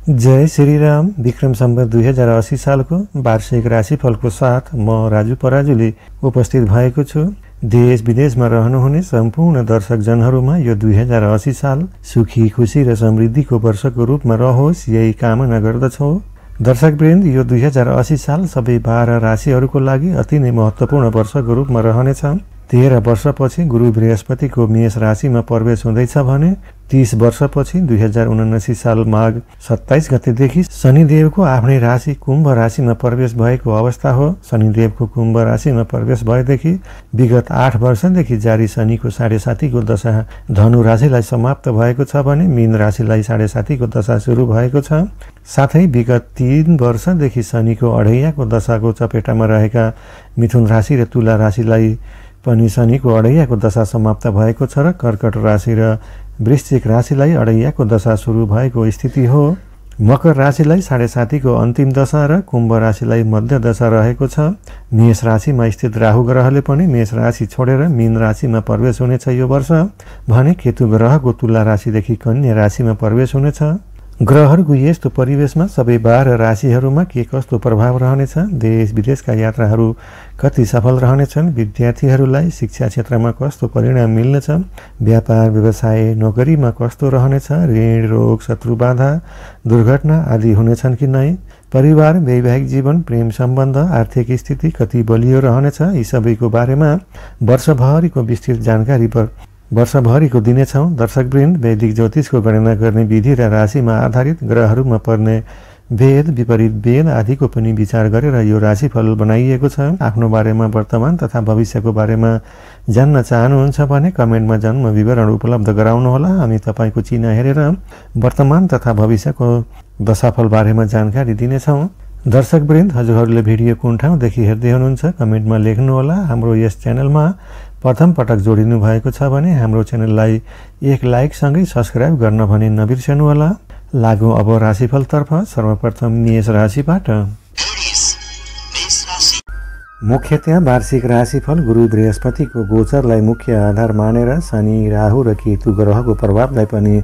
जय श्री राम। विक्रम सम्वत 2080 सालको वार्षिक राशिफलको साथ म राजु पराजुले उपस्थित भएको छु। देश विदेशमा रहनुहुने सम्पूर्ण दर्शकजनहरूमा यो 2080 साल सुखी, खुशी र समृद्धिको वर्षको रूपमा रहोस्, यही कामना गर्दछौँ। दर्शकवृन्द, यो 2080 साल सबै 12 राशिहरूको लागि अति नै महत्त्वपूर्ण वर्षको रूपमा रहनेछ। 13 वर्षपछि गुरु बृहस्पतिको मेष राशिमा प्रवेश हुँदैछ भने 30 वर्षपछि 2079 साल माघ 27 गतेदेखि शनिदेवको आफ्नै राशि कुम्भ राशिमा प्रवेश भएको अवस्था हो। शनिदेवको कुम्भ राशिमा प्रवेश भएदेखि विगत 8 वर्षदेखि जारी शनिको 7.5 को दशा धनु राशिलाई समाप्त भएको छ भने मीन राशिलाई 7.5 को दशा सुरु भएको छ। साथै विगत 3 वर्षदेखि शनिको 2.5 को दशाको चपेटामा रहेका मिथुन राशि र तुला राशिलाई पनि शनिको 2.5 को दशा समाप्त भएको छ र कर्कट राशि र वृश्चिक राशिलाई 2.5 को दशा सुरु भएको स्थिति हो। मकर राशिलाई 7.5 को अन्तिम दशा र कुम्भ राशिलाई मध्य दशा रहेको छ। मेष राशिमा स्थित राहु ग्रहले पनि मेष राशि छोडेर मीन राशिमा प्रवेश हुनेछ यो वर्ष भने केतु ग्रहको तुला राशिदेखि कन्या राशिमा प्रवेश हुनेछ। ग्रहहरूको यस्तो परिवेशमा सबै 12 राशिहरूमा के कस्तो प्रभाव रहनेछ, देश विदेशका यात्राहरू कति सफल रहनेछन्, विद्यार्थीहरूलाई शिक्षा क्षेत्रमा कस्तो परिणाम मिल्नेछ, व्यापार व्यवसाय नोकरीमा कस्तो रहनेछ, ऋण रोग शत्रु बाधा दुर्घटना आदि हुनेछन् कि नै, परिवार वैवाहिक जीवन प्रेम सम्बन्ध आर्थिक स्थिति कति बलियो रहनेछ, यी सबैको बारेमा वर्षभरिको विस्तृत जानकारी वर्षभरिको दिनेछौँ। दर्शकवृन्द, वैदिक ज्योतिषको गणना गर्ने विधि र राशिमा आधारित ग्रहहरूमा पर्ने भेद विपरीत भेद आदिको पनि विचार गरेर यो राशिफल बनाइएको छ। आफ्नो बारेमा वर्तमान तथा भविष्यको बारेमा जान्न चाहनुहुन्छ भने कमेन्टमा जन्म विवरण उपलब्ध गराउनुहोला। हामी तपाईँको चिन्ह हेरेर वर्तमान तथा भविष्यको दशाफल बारेमा जानकारी दिनेछौँ। दर्शकवृन्द, हजुरहरूले भिडियो कुन ठाउँदेखि हेर्दै हुनुहुन्छ कमेन्टमा लेख्नुहोला। हाम्रो यस च्यानलमा प्रथम पटक जोडिनु भएको छ भने हाम्रो च्यानललाई एक लाइकसँगै सब्सक्राइब गर्न भने नबिर्सनुहोला। लागौँ अब राशिफलतर्फ। सर्वप्रथम मेष राशिबाट। मुख्यतया वार्षिक राशिफल गुरु बृहस्पतिको गोचरलाई मुख्य आधार मानेर शनि, राहु र केतु ग्रहको प्रभावलाई पनि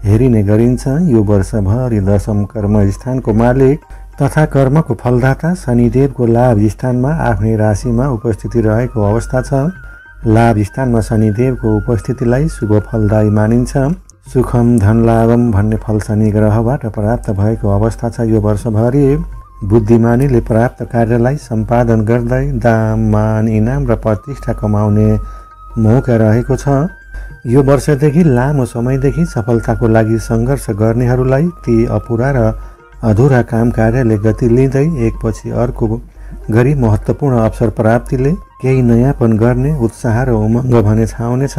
हेरिने गरिन्छ। यो वर्षभरि दशम कर्म स्थानको मालिक तथा कर्मको फलदाता शनिदेवको लाभ स्थानमा आफ्नै राशिमा उपस्थिति रहेको अवस्था छ। लाभ स्थानमा शनिदेवको उपस्थितिलाई शुभ फलदायी मानिन्छ। सुखम धनलाभम भन्ने फल शनि ग्रहबाट प्राप्त भएको अवस्था छ। यो वर्षभरि बुद्धिमानीले प्राप्त कार्यलाई सम्पादन गर्दै दाम मान इनाम र प्रतिष्ठा कमाउने मौका रहेको छ। यो वर्षदेखि लामो समयदेखि सफलताको लागि सङ्घर्ष गर्नेहरूलाई ती अपुरा र अधुरा काम कार्यले गति लिँदै एकपछि अर्को गरी महत्त्वपूर्ण अवसर प्राप्तिले केही नयाँपन गर्ने उत्साह र उमङ्ग भने छाउनेछ।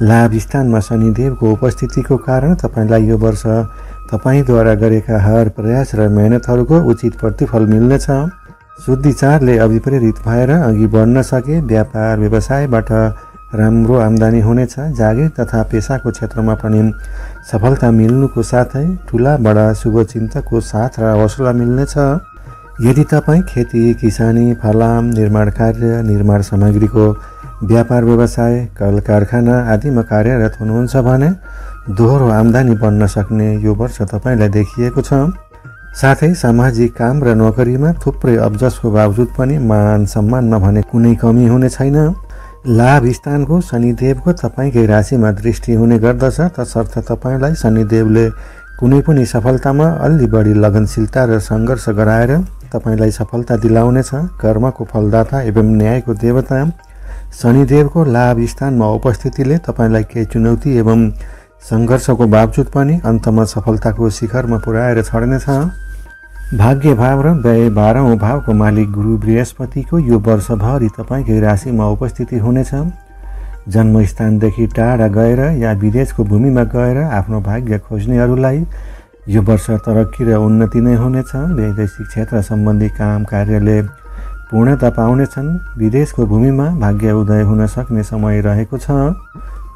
लाभ स्थानमा शनिदेवको उपस्थितिको कारण तपाईँलाई यो वर्ष तपाईँद्वारा गरेका हर प्रयास र मेहनतहरूको उचित प्रतिफल मिल्नेछ। शुद्धिचारले अभिप्रेरित भएर अघि बढ्न सके व्यापार व्यवसायबाट राम्रो आम्दानी हुनेछ। जागिर तथा पेसाको क्षेत्रमा पनि सफलता मिल्नुको साथै ठुला बडा शुभचिन्तकको साथ र हौसला मिल्नेछ। यदि तपाईँ खेती किसानी फलाम निर्माण कार्य निर्माण सामग्रीको व्यापार व्यवसाय कल कारखाना आदिमा कार्यरत हुनुहुन्छ भने दोहोरो आम्दानी बन्न सक्ने यो वर्ष तपाईँलाई देखिएको छ। साथै सामाजिक काम र नोकरीमा थुप्रै अब्जसको बावजुद पनि मान सम्मानमा भने कुनै कमी हुने छैन। लाभ स्थानको शनिदेवको तपाईँकै राशिमा दृष्टि हुने गर्दछ, तसर्थ तपाईँलाई शनिदेवले कुनै पनि सफलतामा अलि बढी लगनशीलता र सङ्घर्ष गराएर तपाईँलाई सफलता दिलाउनेछ। कर्मको फलदाता एवं न्यायको देवता शनिदेवको लाभ स्थानमा उपस्थितिले तपाईँलाई केही चुनौती एवं सङ्घर्षको बावजुद पनि अन्तमा सफलताको शिखरमा पुर्याएर छड्नेछ। भाग्य भाव र व्यय 12औं भावको मालिक गुरु बृहस्पतिको यो वर्षभरि तपाईँकै राशिमा उपस्थिति हुनेछ। जन्मस्थानदेखि टाढा गएर या विदेशको भूमिमा गएर आफ्नो भाग्य खोज्नेहरूलाई यो वर्ष तरक्की र उन्नति नै हुनेछ। वैदेशिक क्षेत्र सम्बन्धी काम कार्यले पूर्णता पाउनेछन्। विदेशको भूमिमा भाग्य उदय हुन सक्ने समय रहेको छ।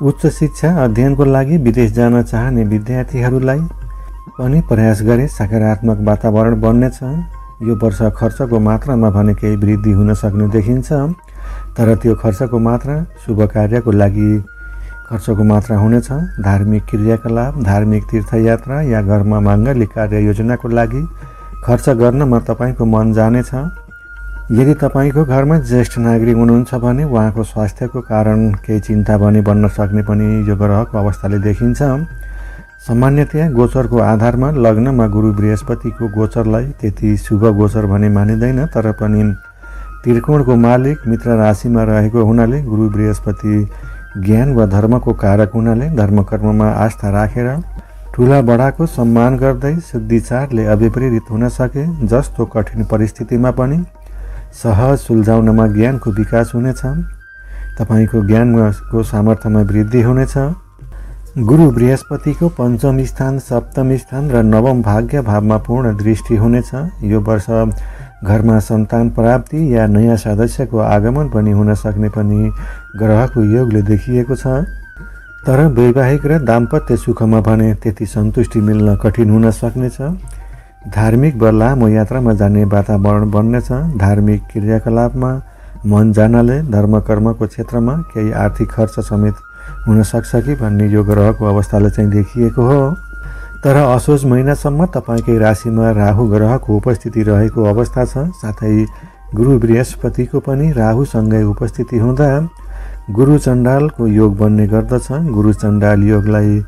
उच्च शिक्षा अध्ययनको लागि विदेश जान चाहने विद्यार्थीहरूलाई पनि प्रयास गरे सकारात्मक वातावरण बन्नेछ। यो वर्ष खर्चको मात्रामा भने केही वृद्धि हुन सक्ने देखिन्छ, तर त्यो खर्चको मात्रा शुभ कार्यको लागि खर्चको मात्रा हुनेछ। धार्मिक क्रियाकलाप, धार्मिक तीर्थयात्रा या घरमा माङ्गलिक कार्य योजनाको लागि खर्च गर्नमा तपाईँको मन जानेछ। यदि तपाईँको घरमा ज्येष्ठ नागरिक हुनुहुन्छ भने उहाँको स्वास्थ्यको कारण केही चिन्ता भने बन्न सक्ने पनि यो ग्रहको अवस्थाले देखिन्छ। सामान्यतया गोचरको आधारमा लग्नमा गुरु बृहस्पतिको गोचरलाई त्यति शुभ गोचर भने मानिँदैन, तर पनि त्रिकोणको मालिक मित्र राशिमा रहेको हुनाले गुरु बृहस्पति ज्ञान वा धर्मको कारक हुनाले धर्मकर्ममा आस्था राखेर ठुला बडाको सम्मान गर्दै शुद्धिचारले अभिप्रेरित हुन सके जस्तो कठिन परिस्थितिमा पनि सहज सुल्झाउनमा ज्ञानको विकास हुनेछ। तपाईँको ज्ञानको सामर्थ्यमा वृद्धि हुनेछ। गुरु बृहस्पतिको पञ्चम स्थान, सप्तम स्थान र नवम भाग्य भावमा पूर्ण दृष्टि हुनेछ। यो वर्ष घरमा सन्तान प्राप्ति या नयाँ सदस्यको आगमन पनि हुन सक्ने पनि ग्रहको योगले देखिएको छ। तर वैवाहिक र दाम्पत्य सुखमा भने त्यति सन्तुष्टि मिल्न कठिन हुन सक्नेछ। धार्मिक वा लामो यात्रामा जाने वातावरण बन्नेछ। धार्मिक क्रियाकलापमा मन जानले धर्मकर्मको क्षेत्रमा केही आर्थिक खर्च समेत हुन सक्छ कि भन्ने यो ग्रहको अवस्थाले चाहिँ देखिएको हो। तर असोज महिनासम्म तपाईँकै राशिमा राहु ग्रहको उपस्थिति रहेको अवस्था छ। साथै गुरु बृहस्पतिको पनि राहुसँगै उपस्थिति हुँदा गुरु चण्डालको योग बन्ने गर्दछ। गुरु चण्डाल योगलाई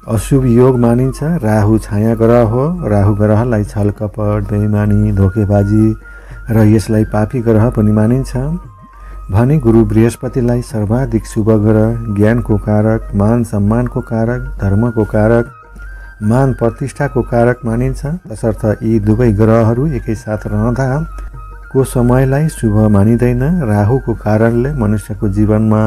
अशुभ योग मानिन्छ। राहु छाया ग्रह हो। राहु ग्रहलाई छल कपट, बेइमानी, धोकेबाजी र यसलाई पापी ग्रह पनि मानिन्छ भने गुरु बृहस्पतिलाई सर्वाधिक शुभ ग्रह, ज्ञानको कारक, मान सम्मानको कारक, धर्मको कारक, मान प्रतिष्ठाको कारक मानिन्छ। तसर्थ यी दुवै ग्रहहरू एकैसाथ रहँदा को समयलाई शुभ मानिँदैन। राहुको कारणले मनुष्यको जीवनमा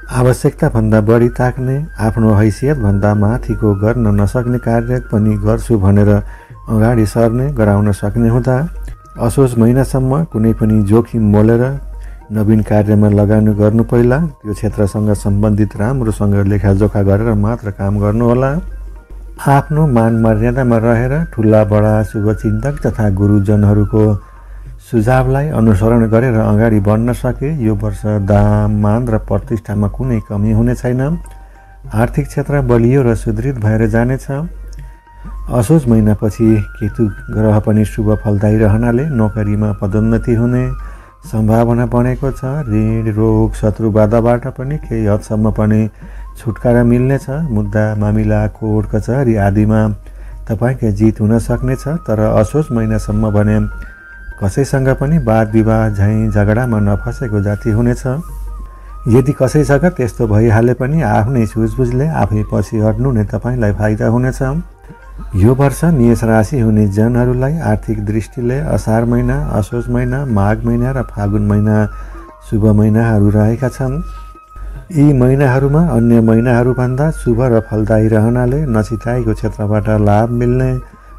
आवश्यकताभन्दा बढी ताक्ने, आफ्नो हैसियतभन्दा माथिको गर्न नसक्ने कार्य पनि गर्छु भनेर अगाडि सर्ने, गराउन सक्ने हुँदा असोज महिनासम्म कुनै पनि जोखिम मोलेर नवीन कार्यमा लगानी गर्नु पहिला त्यो क्षेत्रसँग सम्बन्धित राम्रोसँग लेखाजोखा गरेर मात्र काम गर्नुहोला। आफ्नो मान मर्यादामा रहेर ठुला बडा शुभचिन्तक तथा गुरुजनहरूको सुझावलाई अनुसरण गरेर अगाडि बढ्न सके यो वर्ष दाम, मान र प्रतिष्ठामा कुनै कमी हुने छैन। आर्थिक क्षेत्र बलियो र सुदृढ भएर जानेछ। असोज महिनापछि केतु ग्रह पनि शुभ फलदायी रहनाले नोकरीमा पदोन्नति हुने सम्भावना बनेको छ। ऋण, रोग, शत्रु बाधाबाट पनि केही हदसम्म पनि छुटकारा मिल्नेछ। मुद्दा, मामिला, कोर्ट कचहरी आदिमा तपाईँको जित हुन सक्नेछ। तर असोज महिनासम्म भने कसैसँग पनि वाद विवाद, झैँ झगडामा नफसेको जाति हुनेछ। यदि कसैसँग त्यस्तो भइहाले पनि आफ्नै सुझबुझले आफै पछि हट्नु नै तपाईँलाई फाइदा हुनेछ। यो वर्ष मेष राशि हुने जनहरूलाई आर्थिक दृष्टिले असार महिना, असोज महिना, माघ महिना र फागुन महिना शुभ महिनाहरू रहेका छन्। यी महिनाहरूमा अन्य महिनाहरूभन्दा शुभ र फलदायी रहनाले नचिताएको क्षेत्रबाट लाभ मिल्ने,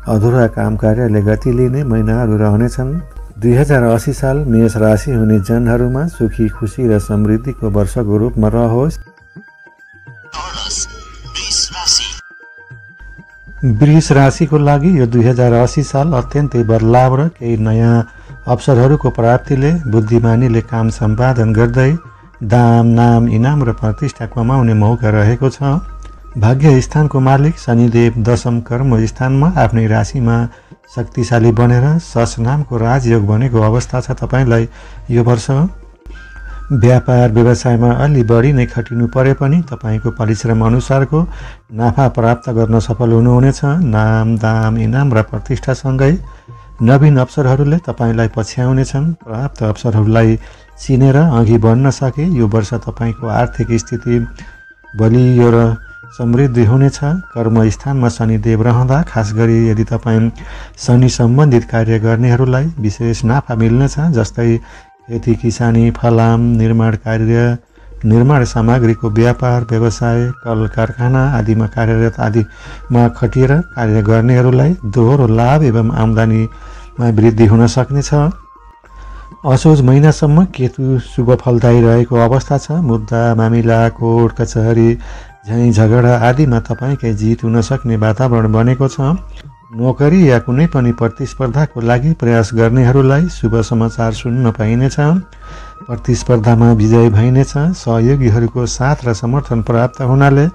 अधुरा काम कार्यले गति लिने महिनाहरू रहनेछन्। 2080 साल मेष राशि हुने जनहरूमा सुखी, खुसी र समृद्धिको वर्षको रूपमा रहोस्। वृष राशिको लागि यो 2080 साल अत्यन्तै बदलाव र केही नयाँ अवसरहरूको प्राप्तिले बुद्धिमानीले काम सम्पादन गर्दै दाम, नाम, इनाम र प्रतिष्ठा कमाउने मौका रहेको छ। भाग्य स्थानको मालिक शनिदेव दशम कर्म स्थानमा आफ्नै राशिमा शक्तिशाली बनेर सस नामको राजयोग बनेको अवस्था छ। तपाईँलाई यो वर्ष व्यापार व्यवसायमा अलि बढी नै खटिनु परे पनि तपाईँको परिश्रम अनुसारको नाफा प्राप्त गर्न सफल हुनुहुनेछ। नाम, दाम, इनाम र प्रतिष्ठासँगै नवीन अवसरहरूले तपाईँलाई पछ्याउनेछन्। प्राप्त अवसरहरूलाई चिनेर अघि बढ्न सके यो वर्ष तपाईँको आर्थिक स्थिति बलियो र समृद्धि हुनेछ। कर्म स्थानमा शनिदेव रहँदा खास गरी यदि तपाईँ शनि सम्बन्धित कार्य गर्नेहरूलाई विशेष नाफा मिल्नेछ। जस्तै खेती किसानी, फलाम, निर्माण कार्य, निर्माण सामग्रीको व्यापार व्यवसाय, कल कारखाना आदिमा कार्यरत आदिमा खटिएर कार्य गर्नेहरूलाई दोहोरो लाभ एवं आम्दानीमा वृद्धि हुन सक्नेछ। असोज महिनासम्म केतु शुभ फलदायी रहेको अवस्था छ। मुद्दा, मामिला, कोर्ट कचहरी, झैँ झगडा आदिमा तपाईँकै जित हुन सक्ने वातावरण बनेको छ। नोकरी या कुनै पनि प्रतिस्पर्धाको लागि प्रयास गर्नेहरूलाई शुभ समाचार सुन्न पाइनेछ। प्रतिस्पर्धामा विजय भइनेछ। सहयोगीहरूको साथ र समर्थन प्राप्त हुनाले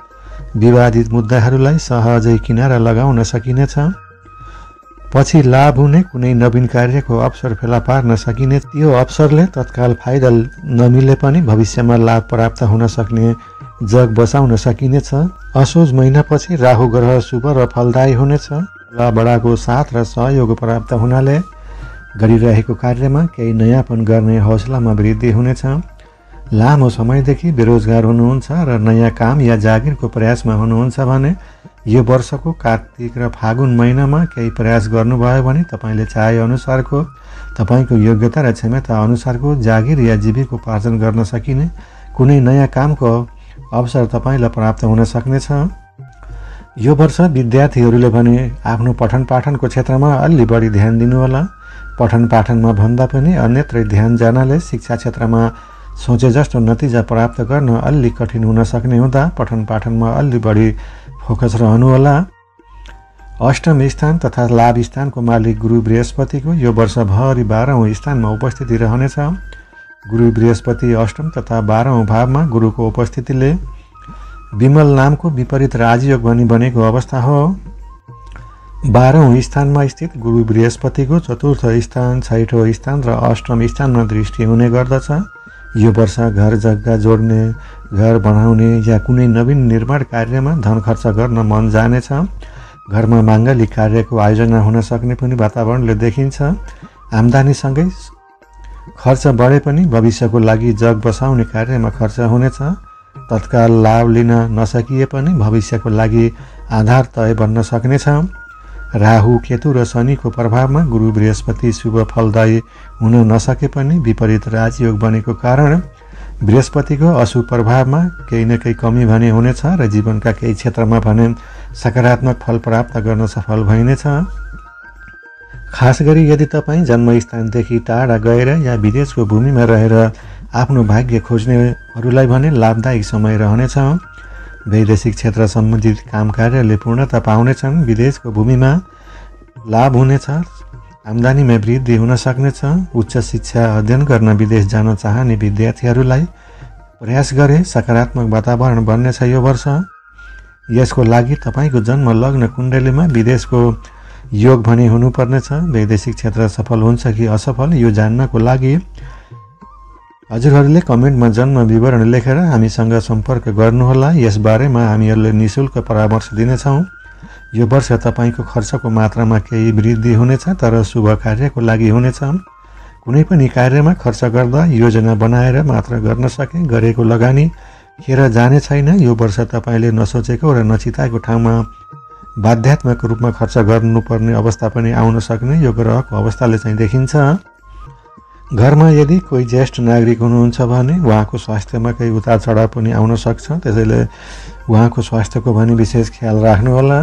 विवादित मुद्दाहरूलाई सहजै किनारा लगाउन सकिनेछ। पछि लाभ हुने कुनै नवीन कार्यको अवसर फेला पार्न सकिने। त्यो अवसरले तत्काल फाइदा नमिले पनि भविष्यमा लाभ प्राप्त हुन सक्ने जग बसाउन सकिनेछ। असोज महिनापछि राहु ग्रह शुभ र फलदायी हुनेछ। बडाको साथ र सहयोग प्राप्त हुनाले गरिरहेको कार्यमा केही नयाँपन गर्ने हौसलामा वृद्धि हुनेछ। लामो समयदेखि बेरोजगार हुनुहुन्छ र नयाँ काम या जागिरको प्रयासमा हुनुहुन्छ भने यो वर्षको कार्तिक र फागुन महिनामा केही प्रयास गर्नुभयो भने तपाईँले चाहे अनुसारको तपाईँको योग्यता र क्षमता अनुसारको जागिर या जीविकोपार्जन गर्न सकिने कुनै नयाँ कामको अवसर तपाईँलाई प्राप्त हुन सक्नेछ। यो वर्ष विद्यार्थीहरूले भने आफ्नो पठन पाठनको क्षेत्रमा अलि बढी ध्यान दिनुहोला। पठन पाठनमा भन्दा पनि अन्यत्रै ध्यान जानले शिक्षा क्षेत्रमा सोचे जस्तो नतिजा प्राप्त गर्न अलि कठिन हुन सक्ने हुँदा पठन पाठनमा अलि बढी फोकस रहनुहोला। अष्टम स्थान तथा लाभ स्थानको मालिक गुरु बृहस्पतिको यो वर्षभरि 12औं स्थानमा उपस्थिति रहनेछ। गुरु बृहस्पति अष्टम तथा 12औं भावमा गुरुको उपस्थितिले विमल नामको विपरीत राजयोग भनी बनेको अवस्था हो। 12औं स्थानमा स्थित गुरु बृहस्पतिको चतुर्थ स्थान, छैठौं स्थान र अष्टम स्थानमा दृष्टि हुने गर्दछ। यो वर्ष घर जग्गा जोड्ने, घर बनाउने या कुनै नवीन निर्माण कार्यमा धन खर्च गर्न मन जानेछ। घरमा माङ्गलिक कार्यको आयोजना हुन सक्ने पनि वातावरणले देखिन्छ। आम्दानीसँगै खर्च बढे पनि भविष्यको लागि जग बसाउने कार्यमा खर्च हुनेछ। तत्काल लाभ लिन नसकिए पनि भविष्यको लागि आधार तय बन्न सक्नेछ। राहु, केतु र शनिको प्रभावमा गुरु बृहस्पति शुभ फलदायी हुन नसके पनि विपरीत राजयोग बनेको कारण बृहस्पतिको अशुभ प्रभावमा केही न केही कमी भने हुनेछ र जीवनका केही क्षेत्रमा भने सकारात्मक फल प्राप्त गर्न सफल भइनेछ। खास गरी यदि तपाईँ जन्मस्थानदेखि टाढा गएर या विदेशको भूमिमा रहेर आफ्नो भाग्य खोज्नेहरूलाई भने लाभदायक समय रहनेछ। वैदेशिक क्षेत्र सम्बन्धित काम कार्यले पूर्णता पाउनेछन्। विदेशको भूमिमा लाभ हुनेछ। आम्दानीमा वृद्धि हुन सक्नेछ। उच्च शिक्षा अध्ययन गर्न विदेश जान चाहने विद्यार्थीहरूलाई प्रयास गरे सकारात्मक वातावरण बन्नेछ यो वर्ष। यसको लागि तपाईँको जन्म लग्न कुण्डलीमा विदेशको योग भने हुनुपर्नेछ। वैदेशिक क्षेत्र सफल हुन्छ कि असफल यो जान्नको लागि हजुरहरूले कमेन्टमा जन्म विवरण लेखेर हामीसँग सम्पर्क गर्नुहोला। यस बारेमा हामीहरूले निःशुल्क परामर्श दिनेछौँ। यो वर्ष तपाईँको खर्चको मात्रामा केही वृद्धि हुनेछ तर शुभ कार्यको लागि हुनेछ। कुनै पनि कार्यमा खर्च गर्दा योजना बनाएर मात्र गर्न सके गरेको लगानी खेर जाने छैन। यो वर्ष तपाईँले नसोचेको र नचिताएको ठाउँमा बाध्यात्मक रूपमा खर्च गर्नुपर्ने अवस्था पनि आउन सक्ने यो ग्रहको अवस्थाले चाहिँ देखिन्छ। घरमा यदि कोही ज्येष्ठ नागरिक हुनुहुन्छ भने उहाँको स्वास्थ्यमा केही उतार चढाव पनि आउन सक्छ। त्यसैले उहाँको स्वास्थ्यको भने विशेष ख्याल राख्नुहोला।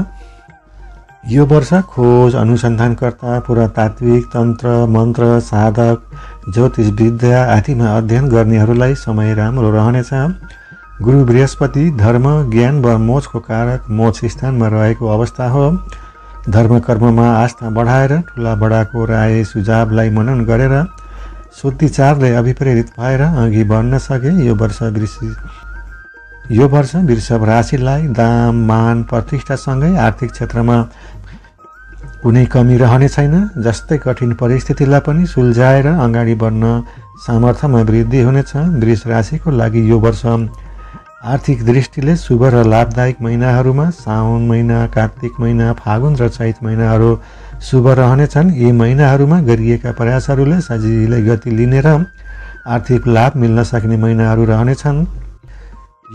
यो वर्ष खोज, अनुसन्धानकर्ता, पुरातात्विक, तन्त्र, मन्त्र, साधक, ज्योतिष विद्या आदिमा अध्ययन गर्नेहरूलाई समय राम्रो रहनेछ। गुरु बृहस्पति धर्म, ज्ञान व मोक्षको कारक मोक्ष स्थानमा रहेको अवस्था हो। धर्म कर्ममा आस्था बढाएर ठुला बडाको राय सुझावलाई मनन गरेर शुद्धिचारले अभिप्रेरित भएर अघि बढ्न सके। यो वर्ष वृषभ राशिलाई दाम, मान, प्रतिष्ठासँगै आर्थिक क्षेत्रमा कुनै कमी रहने छैन। जस्तै कठिन परिस्थितिलाई पनि सुल्झाएर अगाडि बढ्न सामर्थ्यमा वृद्धि हुनेछ। वृष राशिको लागि यो वर्ष आर्थिक दृष्टिले शुभ र लाभदायक महिनाहरूमा साउन महिना, कार्तिक महिना, फागुन र चैत महिनाहरू शुभ रहनेछन्। यी महिनाहरूमा गरिएका प्रयासहरूले सजिलै गति लिने र आर्थिक लाभ मिल्न सक्ने महिनाहरू रहनेछन्।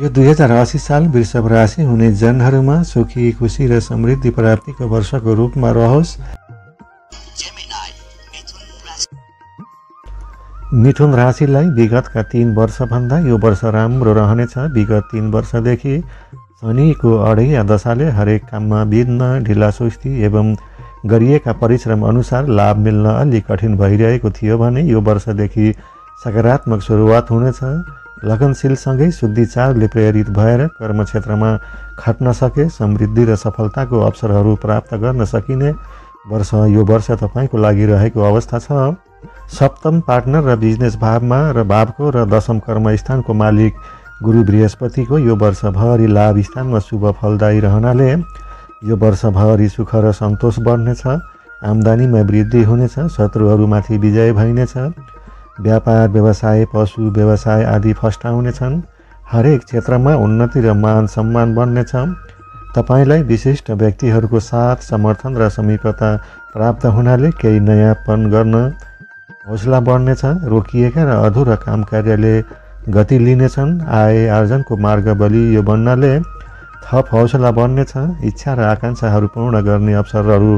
यो 2080 साल वृषभ राशि हुने जनहरूमा सुखी, खुसी र समृद्धि प्राप्तिको वर्षको रूपमा रहोस्। मिथुन राशिलाई विगतका 3 वर्षभन्दा यो वर्ष राम्रो रहनेछ। विगत 3 वर्षदेखि शनिको अढैया दशाले हरेक काममा विघ्न, ढिलासुस्ती एवं गरिएका परिश्रम अनुसार लाभ मिल्न अलि कठिन भइरहेको थियो भने यो वर्षदेखि सकारात्मक सुरुवात हुनेछ। लगनशीलसँगै शुद्धिचारले प्रेरित भएर कर्मक्षेत्रमा खट्न सके समृद्धि र सफलताको अवसरहरू प्राप्त गर्न सकिने वर्ष यो वर्ष तपाईँको लागि रहेको अवस्था छ। सप्तम पार्टनर र बिजनेस भावमा र भावको र दशम कर्म स्थानको मालिक गुरु बृहस्पतिको यो वर्षभरि लाभ स्थानमा शुभ फलदायी रहनाले यो वर्षभरि सुख र सन्तोष बढ्नेछ। आम्दानीमा वृद्धि हुनेछ। शत्रुहरूमाथि विजय भइनेछ। व्यापार व्यवसाय पशु व्यवसाय आदि फस्टाउनेछन्। हरेक क्षेत्रमा उन्नति र मान सम्मान बढ्नेछ। तपाईँलाई विशिष्ट व्यक्तिहरूको साथ समर्थन र समीपता प्राप्त हुनाले केही नयाँपन गर्न हौसला बढ्नेछ। रोकिएका र अधुरा काम कार्यले गति लिनेछन्। आय आर्जनको मार्ग बलियो बन्नाले थप हौसला बढ्नेछ। इच्छा र आकाङ्क्षाहरू पूर्ण गर्ने अवसरहरू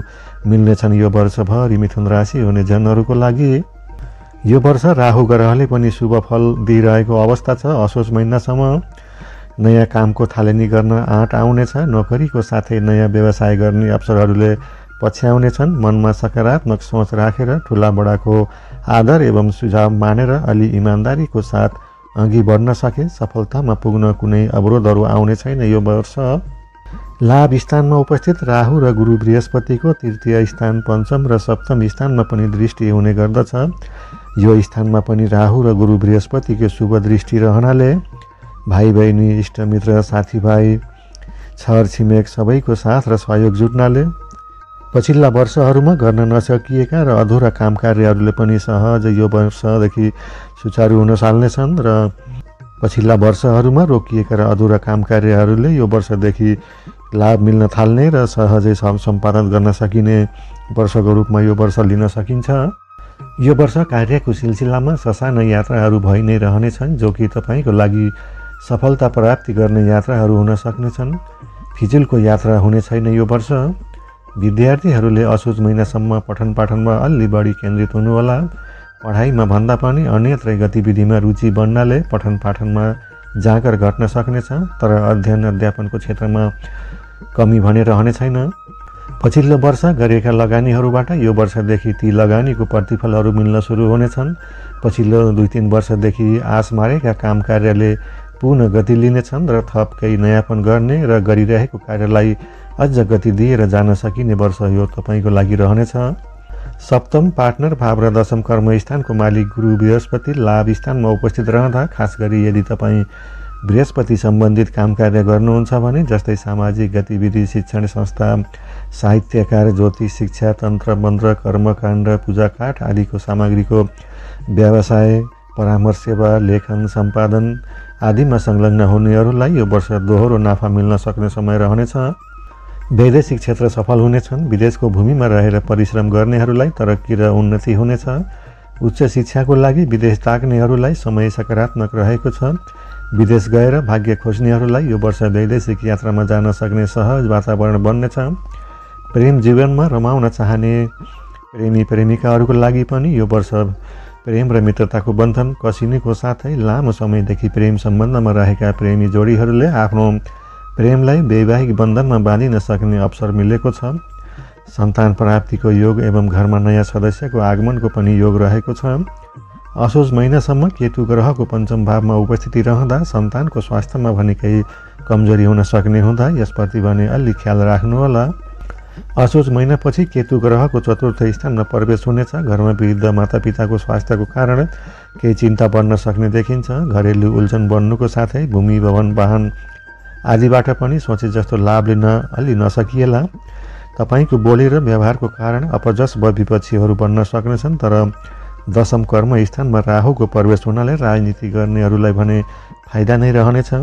मिल्नेछन्। यो वर्षभरि मिथुन राशि हुने जनहरूको लागि यो वर्ष राहु ग्रहले पनि शुभ फल दिइरहेको अवस्था छ। असोज महिनासम्म नयाँ कामको थालनी गर्न आँट आउनेछ। नोकरीको साथै नयाँ व्यवसाय गर्ने अवसरहरूले पछ्याउनेछन्। मनमा सकारात्मक सोच राखेर ठुला बडाको आदर एवं सुझाव मानेर अलि इमान्दारीको साथ अघि बढ्न सके सफलतामा पुग्न कुनै अवरोधहरू आउने छैन। यो वर्ष लाभ स्थानमा उपस्थित राहु र गुरु बृहस्पतिको तृतीय स्थान पञ्चम र सप्तम स्थानमा पनि दृष्टि हुने गर्दछ। यो स्थानमा पनि राहु र गुरु बृहस्पतिको शुभ दृष्टि रहनाले भाइ बहिनी इष्टमित्र साथीभाइ छर छिमेक सबैको साथ र सहयोग जुट्नाले पछिल्ला वर्षहरूमा गर्न नसकिएका र अधुरा काम कार्यहरूले पनि सहज यो वर्षदेखि सुचारू हुन थाल्नेछन् र पछिल्ला वर्षहरूमा रोकिएका र अधुरा काम कार्यहरूले यो वर्षदेखि लाभ मिल्न थाल्ने र सहजै सम्पादन गर्न सकिने वर्षको रूपमा यो वर्ष लिन सकिन्छ। यो वर्ष कार्यको सिलसिलामा ससाना यात्राहरू भइ नै रहनेछन् जो कि तपाईँको लागि सफलता प्राप्ति गर्ने यात्राहरू हुन सक्नेछन्। फिजुलको यात्रा हुने छैन। यो वर्ष विद्यार्थीहरूले असोज महिनासम्म पठन पाठनमा अलि बढी केन्द्रित हुनुहोला। पढाइमा भन्दा पनि अन्यत्र गतिविधिमा रुचि बढ्नाले पठन पाठनमा जाँगर घट्न सक्नेछ। तर अध्ययन अध्यापनको क्षेत्रमा कमी भने रहने छैन। पछिल्लो वर्ष गरेका लगानीहरूबाट यो वर्षदेखि ती लगानीको प्रतिफलहरू मिल्न सुरु हुनेछन्। पछिल्लो 2-3 वर्षदेखि आश मारेका काम कार्यले पूर्ण गति लिनेछन् र थप केही नयाँपन गर्ने र गरिरहेको कार्यलाई अझ गति दिएर जान सकिने वर्ष यो तपाईँको लागि रहनेछ। सप्तम पार्टनर भाव र दशम कर्म स्थानको मालिक गुरु बृहस्पति लाभ स्थानमा उपस्थित रहँदा खास गरी यदि तपाईँ बृहस्पति सम्बन्धित काम कार्य गर्नुहुन्छ भने जस्तै सामाजिक गतिविधि शिक्षण संस्था साहित्यकार ज्योतिष शिक्षा तन्त्र मन्त्र कर्मकाण्ड पूजापाठ आदिको सामग्रीको व्यवसाय परामर्श सेवा लेखन सम्पादन आदिमा संलग्न हुनेहरूलाई यो वर्ष दोहोरो नाफा मिल्न सक्ने समय रहनेछ। वैदेशिक क्षेत्र सफल हुनेछन्। विदेशको भूमिमा रहेर परिश्रम गर्नेहरूलाई तरक्की र उन्नति हुनेछ। उच्च शिक्षाको लागि विदेश ताक्नेहरूलाई समय सकारात्मक रहेको छ। विदेश गएर भाग्य खोज्नेहरूलाई यो वर्ष वैदेशिक यात्रामा जान सक्ने सहज वातावरण बन्नेछ। प्रेम जीवनमा रमाउन चाहने प्रेमी प्रेमिकाहरूको लागि पनि यो वर्ष प्रेम र मित्रताको बन्धन कसिनेको साथै लामो समयदेखि प्रेम सम्बन्धमा रहेका प्रेमी जोडीहरूले आफ्नो प्रेमलाई वैवाहिक बन्धनमा बाँधिन सक्ने अवसर मिलेको छ। सन्तान प्राप्तिको योग एवं घरमा नयाँ सदस्यको आगमनको पनि योग रहेको छ। असोज महिनासम्म केतु ग्रहको पञ्चम भावमा उपस्थिति रहँदा सन्तानको स्वास्थ्यमा भने केही कमजोरी हुन सक्ने हुँदा यसप्रति भने अलि ख्याल राख्नुहोला। असोज महिनापछि केतु ग्रहको चतुर्थ स्थानमा प्रवेश हुनेछ। घरमा वृद्ध मातापिताको स्वास्थ्यको कारण केही चिन्ता बढ्न सक्ने देखिन्छ। घरेलु उल्झन बढ्नुको साथै भूमि भवन वाहन आदिबाट पनि सोचे जस्तो लाभ लिन अलि नसकिएला। तपाईँको बोली र व्यवहारको कारण अपजस विपक्षीहरू बन्न सक्नेछन्। तर दशम कर्म स्थानमा राहुको प्रवेश हुनाले राजनीति गर्नेहरूलाई भने फाइदा नै रहनेछ।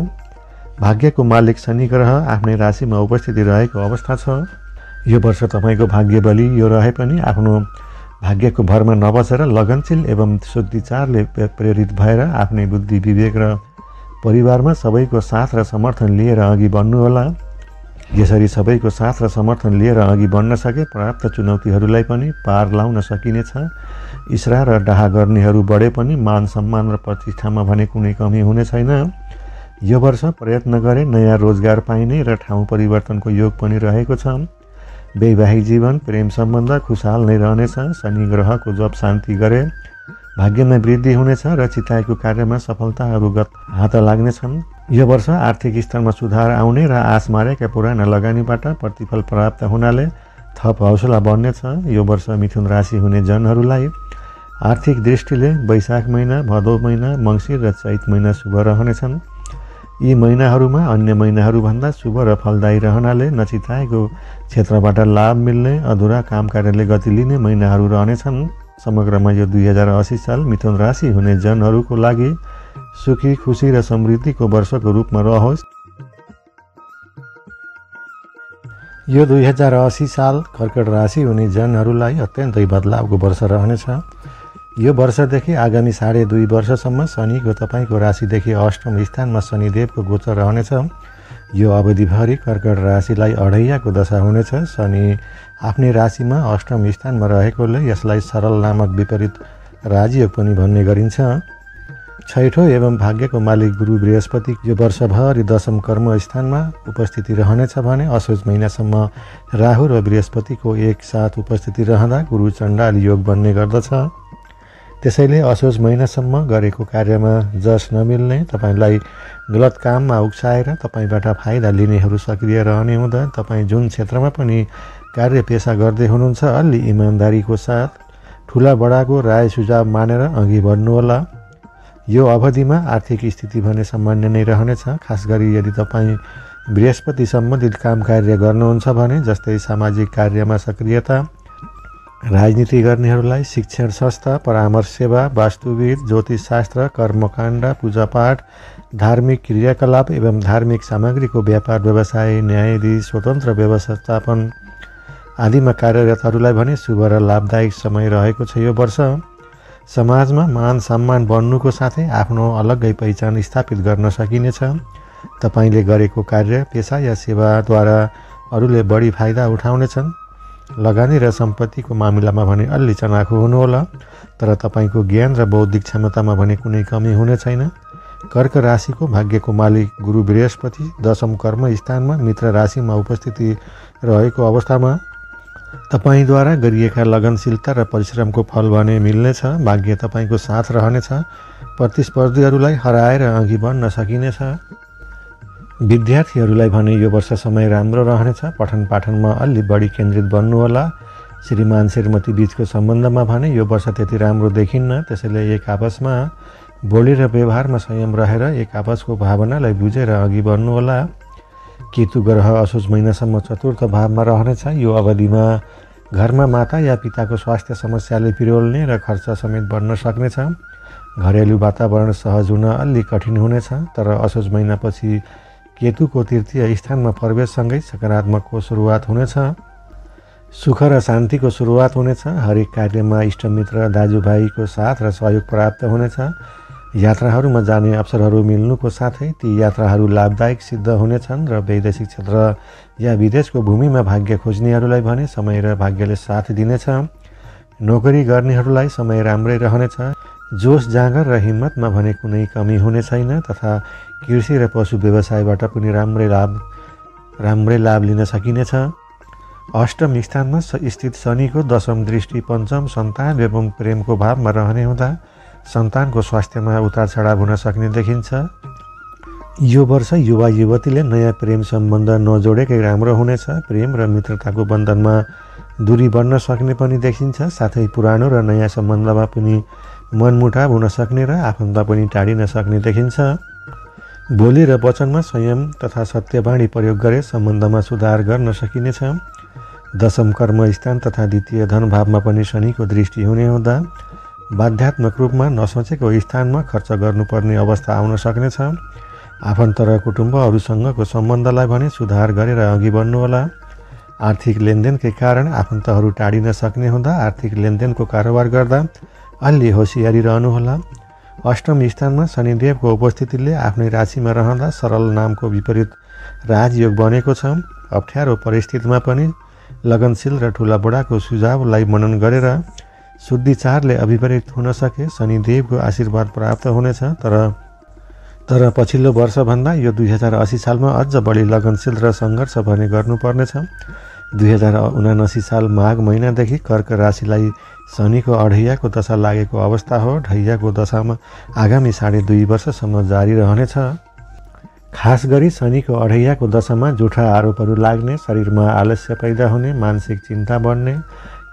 भाग्यको मालिक शनि ग्रह आफ्नै राशिमा उपस्थिति रहेको अवस्था छ। यो वर्ष तपाईँको भाग्य बलि यो रहे पनि आफ्नो भाग्यको भरमा नबसेर लगनशील एवं शुद्धिचारले प्रेरित भएर आफ्नै बुद्धि विवेक र परिवारमा सबैको साथ र समर्थन लिएर अघि बढ्नुहोला। यसरी सबैको साथ र समर्थन लिएर अघि बढ्न सके प्राप्त चुनौतीहरूलाई पनि पार लाउन सकिनेछ। इस्रा र डाहा गर्नेहरू बढे पनि मान सम्मान र प्रतिष्ठामा भने कुनै कमी हुने छैन। यो वर्ष प्रयत्न गरे नयाँ रोजगार पाइने र ठाउँ परिवर्तनको योग पनि रहेको छ। वैवाहिक जीवन प्रेम सम्बन्ध खुशहाल नै रहनेछ। शनि ग्रहको जप शान्ति गरे भाग्यमा वृद्धि हुनेछ र चिताएको कार्यमा सफलताहरूगत हात लाग्नेछन्। यो वर्ष आर्थिक स्तरमा सुधार आउने र आश मारेका पुराना लगानीबाट प्रतिफल प्राप्त हुनाले थप हौसला बढ्नेछ। यो वर्ष मिथुन राशि हुने जनहरूलाई आर्थिक दृष्टिले वैशाख महिना, भदौ महिना, मङ्सिर र चैत महिना शुभ रहनेछन्। यी महिनाहरूमा अन्य महिनाहरूभन्दा शुभ र फलदायी रहनाले नचिताएको क्षेत्रबाट लाभ मिल्ने, अधुरा काम कार्यले गति लिने महिनाहरू रहनेछन्। समग्रमा यो 2080 साल मिथुन राशि हुने जनहरूको लागि सुखी, खुसी र समृद्धिको वर्षको रूपमा रहोस्। यो 2080 साल कर्कट राशि हुने जनहरूलाई अत्यन्तै बदलावको वर्ष रहनेछ। यो वर्षदेखि आगामी 2.5 वर्षसम्म शनिको तपाईँको राशिदेखि अष्टम स्थानमा शनिदेवको गोचर रहनेछ। यो अवधिभरि कर्कट राशिलाई अढैयाको दशा हुनेछ। शनि आफ्नै राशिमा अष्टम स्थानमा रहेकोले यसलाई सरल नामक विपरीत राजयोग पनि भन्ने गरिन्छ। छैठौँ एवं भाग्यको मालिक गुरु बृहस्पति यो वर्षभरि दशम कर्म स्थानमा उपस्थिति रहनेछ भने असोज महिनासम्म राहु र बृहस्पतिको एकसाथ उपस्थिति रहँदा गुरु चण्डाल योग बन्ने गर्दछ। त्यसैले असोज महिनासम्म गरेको कार्यमा जस नमिल्ने, तपाईँलाई गलत काममा उक्साएर तपाईँबाट फाइदा लिनेहरू सक्रिय रहने हुँदा तपाईँ जुन क्षेत्रमा पनि कार्य पेसा गर्दै हुनुहुन्छ अलि इमान्दारीको साथ ठुला बडाको राय सुझाव मानेर अघि बढ्नुहोला। यो अवधिमा आर्थिक स्थिति भने सामान्य नै रहनेछ। खास गरी यदि तपाईँ बृहस्पति सम्बन्धित काम कार्य गर्नुहुन्छ भने जस्तै सामाजिक कार्यमा सक्रियता, राजनीति गर्नेहरूलाई शिक्षण संस्था, परामर्श सेवा, वास्तुविद, ज्योतिषशास्त्र, कर्मकाण्ड, पूजापाठ, धार्मिक क्रियाकलाप एवं धार्मिक सामग्रीको व्यापार व्यवसाय, न्यायाधीश, स्वतन्त्र व्यवस्थापन आदिमा कार्यरतहरूलाई भने शुभ र लाभदायक समय रहेको छ। यो वर्ष समाजमा मान सम्मान बढ्नुको साथै आफ्नो अलग्गै पहिचान स्थापित गर्न सकिनेछ। तपाईँले गरेको कार्य, पेसा या सेवाद्वारा अरूले बढी फाइदा उठाउनेछन्। लगानी र सम्पत्तिको मामिलामा भने अलि चनाखो हुनुहोला, तर तपाईँको ज्ञान र बौद्धिक क्षमतामा भने कुनै कमी हुने छैन। कर्क राशिको भाग्यको मालिक गुरु बृहस्पति दशम कर्म स्थानमा मित्र राशिमा उपस्थिति रहेको अवस्थामा तपाईँद्वारा गरिएका लगनशीलता र परिश्रमको फल भने मिल्नेछ। भाग्य तपाईँको साथ रहनेछ। प्रतिस्पर्धीहरूलाई हराएर अघि बढ्न सकिनेछ। विद्यार्थीहरूलाई भने यो वर्ष समय राम्रो रहनेछ। पठन पाठनमा अलि बढी केन्द्रित बन्नुहोला। श्रीमान श्रीमती बीचको सम्बन्धमा भने यो वर्ष त्यति राम्रो देखिन्न। त्यसैले एक आपसमा बोली र व्यवहारमा संयम रहेर एक आपसको भावनालाई बुझेर अघि बढ्नुहोला। केतु ग्रह असोज महिनासम्म चतुर्थ भावमा रहनेछ। यो अवधिमा घरमा माता या पिताको स्वास्थ्य समस्याले पिरोल्ने र खर्च समेत बढ्न सक्नेछ। घरेलु वातावरण सहज हुन अलि कठिन हुनेछ, तर असोज महिनापछि केतुको तृतीय स्थानमा प्रवेशसँगै सकारात्मकको सुरुवात हुनेछ। सुख र शान्तिको सुरुवात हुनेछ। हरेक कार्यमा इष्टमित्र दाजुभाइको साथ र सहयोग प्राप्त हुनेछ। यात्राहरूमा जाने अवसरहरू मिल्नुको साथै ती यात्राहरू लाभदायक सिद्ध हुनेछन् र वैदेशिक क्षेत्र या विदेशको भूमिमा भाग्य खोज्नेहरूलाई भने समय र भाग्यले साथ दिनेछ। नोकरी गर्नेहरूलाई समय राम्रै रहनेछ। जोस जाँगर र हिम्मतमा भने कुनै कमी हुने छैन तथा कृषि र पशु व्यवसायबाट पनि राम्रै लाभ लिन सकिनेछ। अष्टम स्थानमा स्थित शनिको दशम दृष्टि पञ्चम सन्तान एवं प्रेमको भावमा रहने हुँदा सन्तानको स्वास्थ्यमा उतार चढाव हुन सक्ने देखिन्छ। यो वर्ष युवा युवतीले नयाँ प्रेम सम्बन्ध नजोडेकै राम्रो हुनेछ। प्रेम र मित्रताको बन्धनमा दूरी बढ्न सक्ने पनि देखिन्छ। साथै पुरानो र नयाँ सम्बन्धमा पनि मनमुटाव हुन सक्ने र आफन्त पनि टाढिन सक्ने देखिन्छ। बोली र वचनमा संयम तथा सत्यवाणी प्रयोग गरे सम्बन्धमा सुधार गर्न सकिनेछ। दशम कर्म स्थान तथा द्वितीय धन भावमा पनि शनिको दृष्टि हुने हुँदा बाध्यात्मक रूपमा नसोचेको स्थानमा खर्च गर्नुपर्ने अवस्था आउन सक्नेछ। आफन्त र कुटुम्बहरूसँगको सम्बन्धलाई भने सुधार गरेर अघि बढ्नुहोला। आर्थिक लेनदेनकै कारण आफन्तहरू टाढिन सक्ने हुँदा आर्थिक लेनदेनको कारोबार गर्दा अलि होसियारी रहनुहोला। अष्टम स्थानमा शनिदेवको उपस्थितिले आफ्नै राशिमा रहँदा सरल नामको विपरीत राजयोग बनेको छ। अप्ठ्यारो परिस्थितिमा पनि लगनशील र ठुला बडाको सुझावलाई मनन गरेर शुद्धिचारले अभिप्रेत हुन सके शनिदेवको आशीर्वाद प्राप्त हुनेछ। तर पछिल्लो वर्षभन्दा यो 2080 सालमा अझ बढी लगनशील र सङ्घर्ष भने गर्नुपर्नेछ। 2079 साल माघ महिनादेखि कर्क राशिलाई शनिको अढैयाको दशा लागेको अवस्था हो। ढैयाको दशामा आगामी 2.5 वर्षसम्म जारी रहनेछ। खास गरी शनिको अढैयाको दशामा जुठा आरोपहरू लाग्ने, शरीरमा आलस्य पैदा हुने, मानसिक चिन्ता बढ्ने,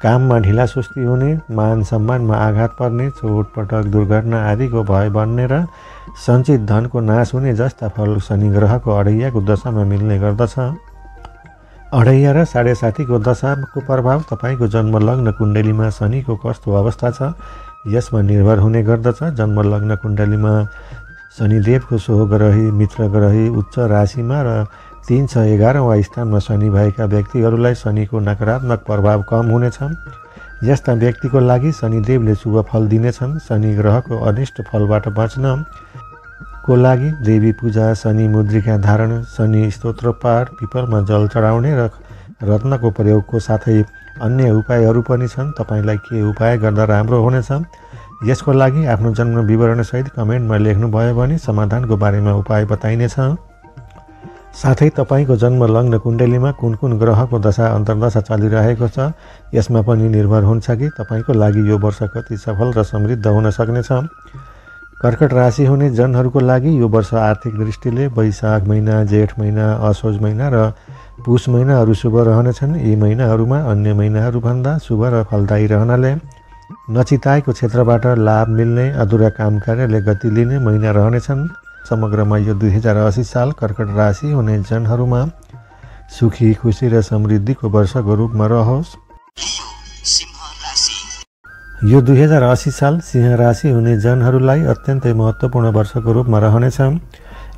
काममा ढिलासुस्ती हुने, मान सम्मानमा आघात पर्ने, चोटपटक दुर्घटना आदिको भय बढ्ने र सञ्चित धनको नाश हुने जस्ता फल शनि ग्रहको अढैयाको दशामा मिल्ने गर्दछ। अढैया र 7.5को दशाको प्रभाव तपाईँको जन्मलग्न कुण्डलीमा शनिको कस्तो अवस्था छ यसमा निर्भर हुने गर्दछ। जन्मलग्न कुण्डलीमा शनिदेवको सोहग्रही मित्र ग्रही उच्च राशिमा र 3, 6, 11वां स्थानमा शनि भएका व्यक्तिहरूलाई शनिको नकारात्मक प्रभाव कम हुनेछ। यस्ता व्यक्तिको लागि शनिदेवले शुभ फल दिनेछन्। शनि ग्रहको अनिष्ट फलबाट बच्नको लागि देवी पूजा, शनि मुद्रिका धारण, शनि स्तोत्र पाठ, पिपलमा जल चढाउने र रत्नको प्रयोगको साथै अन्य उपायहरू पनि छन्। तपाईँलाई के उपाय गर्दा राम्रो हुनेछ यसको लागि आफ्नो जन्म विवरणसहित कमेन्टमा लेख्नुभयो भने समाधानको बारेमा उपाय बताइनेछ। साथै तपाईँको जन्मलग्न कुण्डलीमा कुन कुन ग्रहको दशा अन्तर्दशा चलिरहेको छ यसमा पनि निर्भर हुन्छ कि तपाईँको लागि यो वर्ष कति सफल र समृद्ध हुन सक्नेछ। कर्कट राशि हुने जनहरूको लागि यो वर्ष आर्थिक दृष्टिले वैशाख महिना, जेठ महिना, असोज महिना र पुष महिनाहरू शुभ रहनेछन्। यी महिनाहरूमा अन्य महिनाहरूभन्दा शुभ र फलदायी रहनाले नचिताएको क्षेत्रबाट लाभ मिल्ने, अधुरा काम कार्यले गति लिने महिना रहनेछन्। समग्रमा यो 2080 साल कर्कट राशि हुने जनहरूमा सुखी, खुसी र समृद्धिको वर्षको रूपमा रहोस्। यो 2080 साल सिंह राशि हुने जनहरूलाई अत्यन्तै महत्त्वपूर्ण वर्षको रूपमा रहनेछ।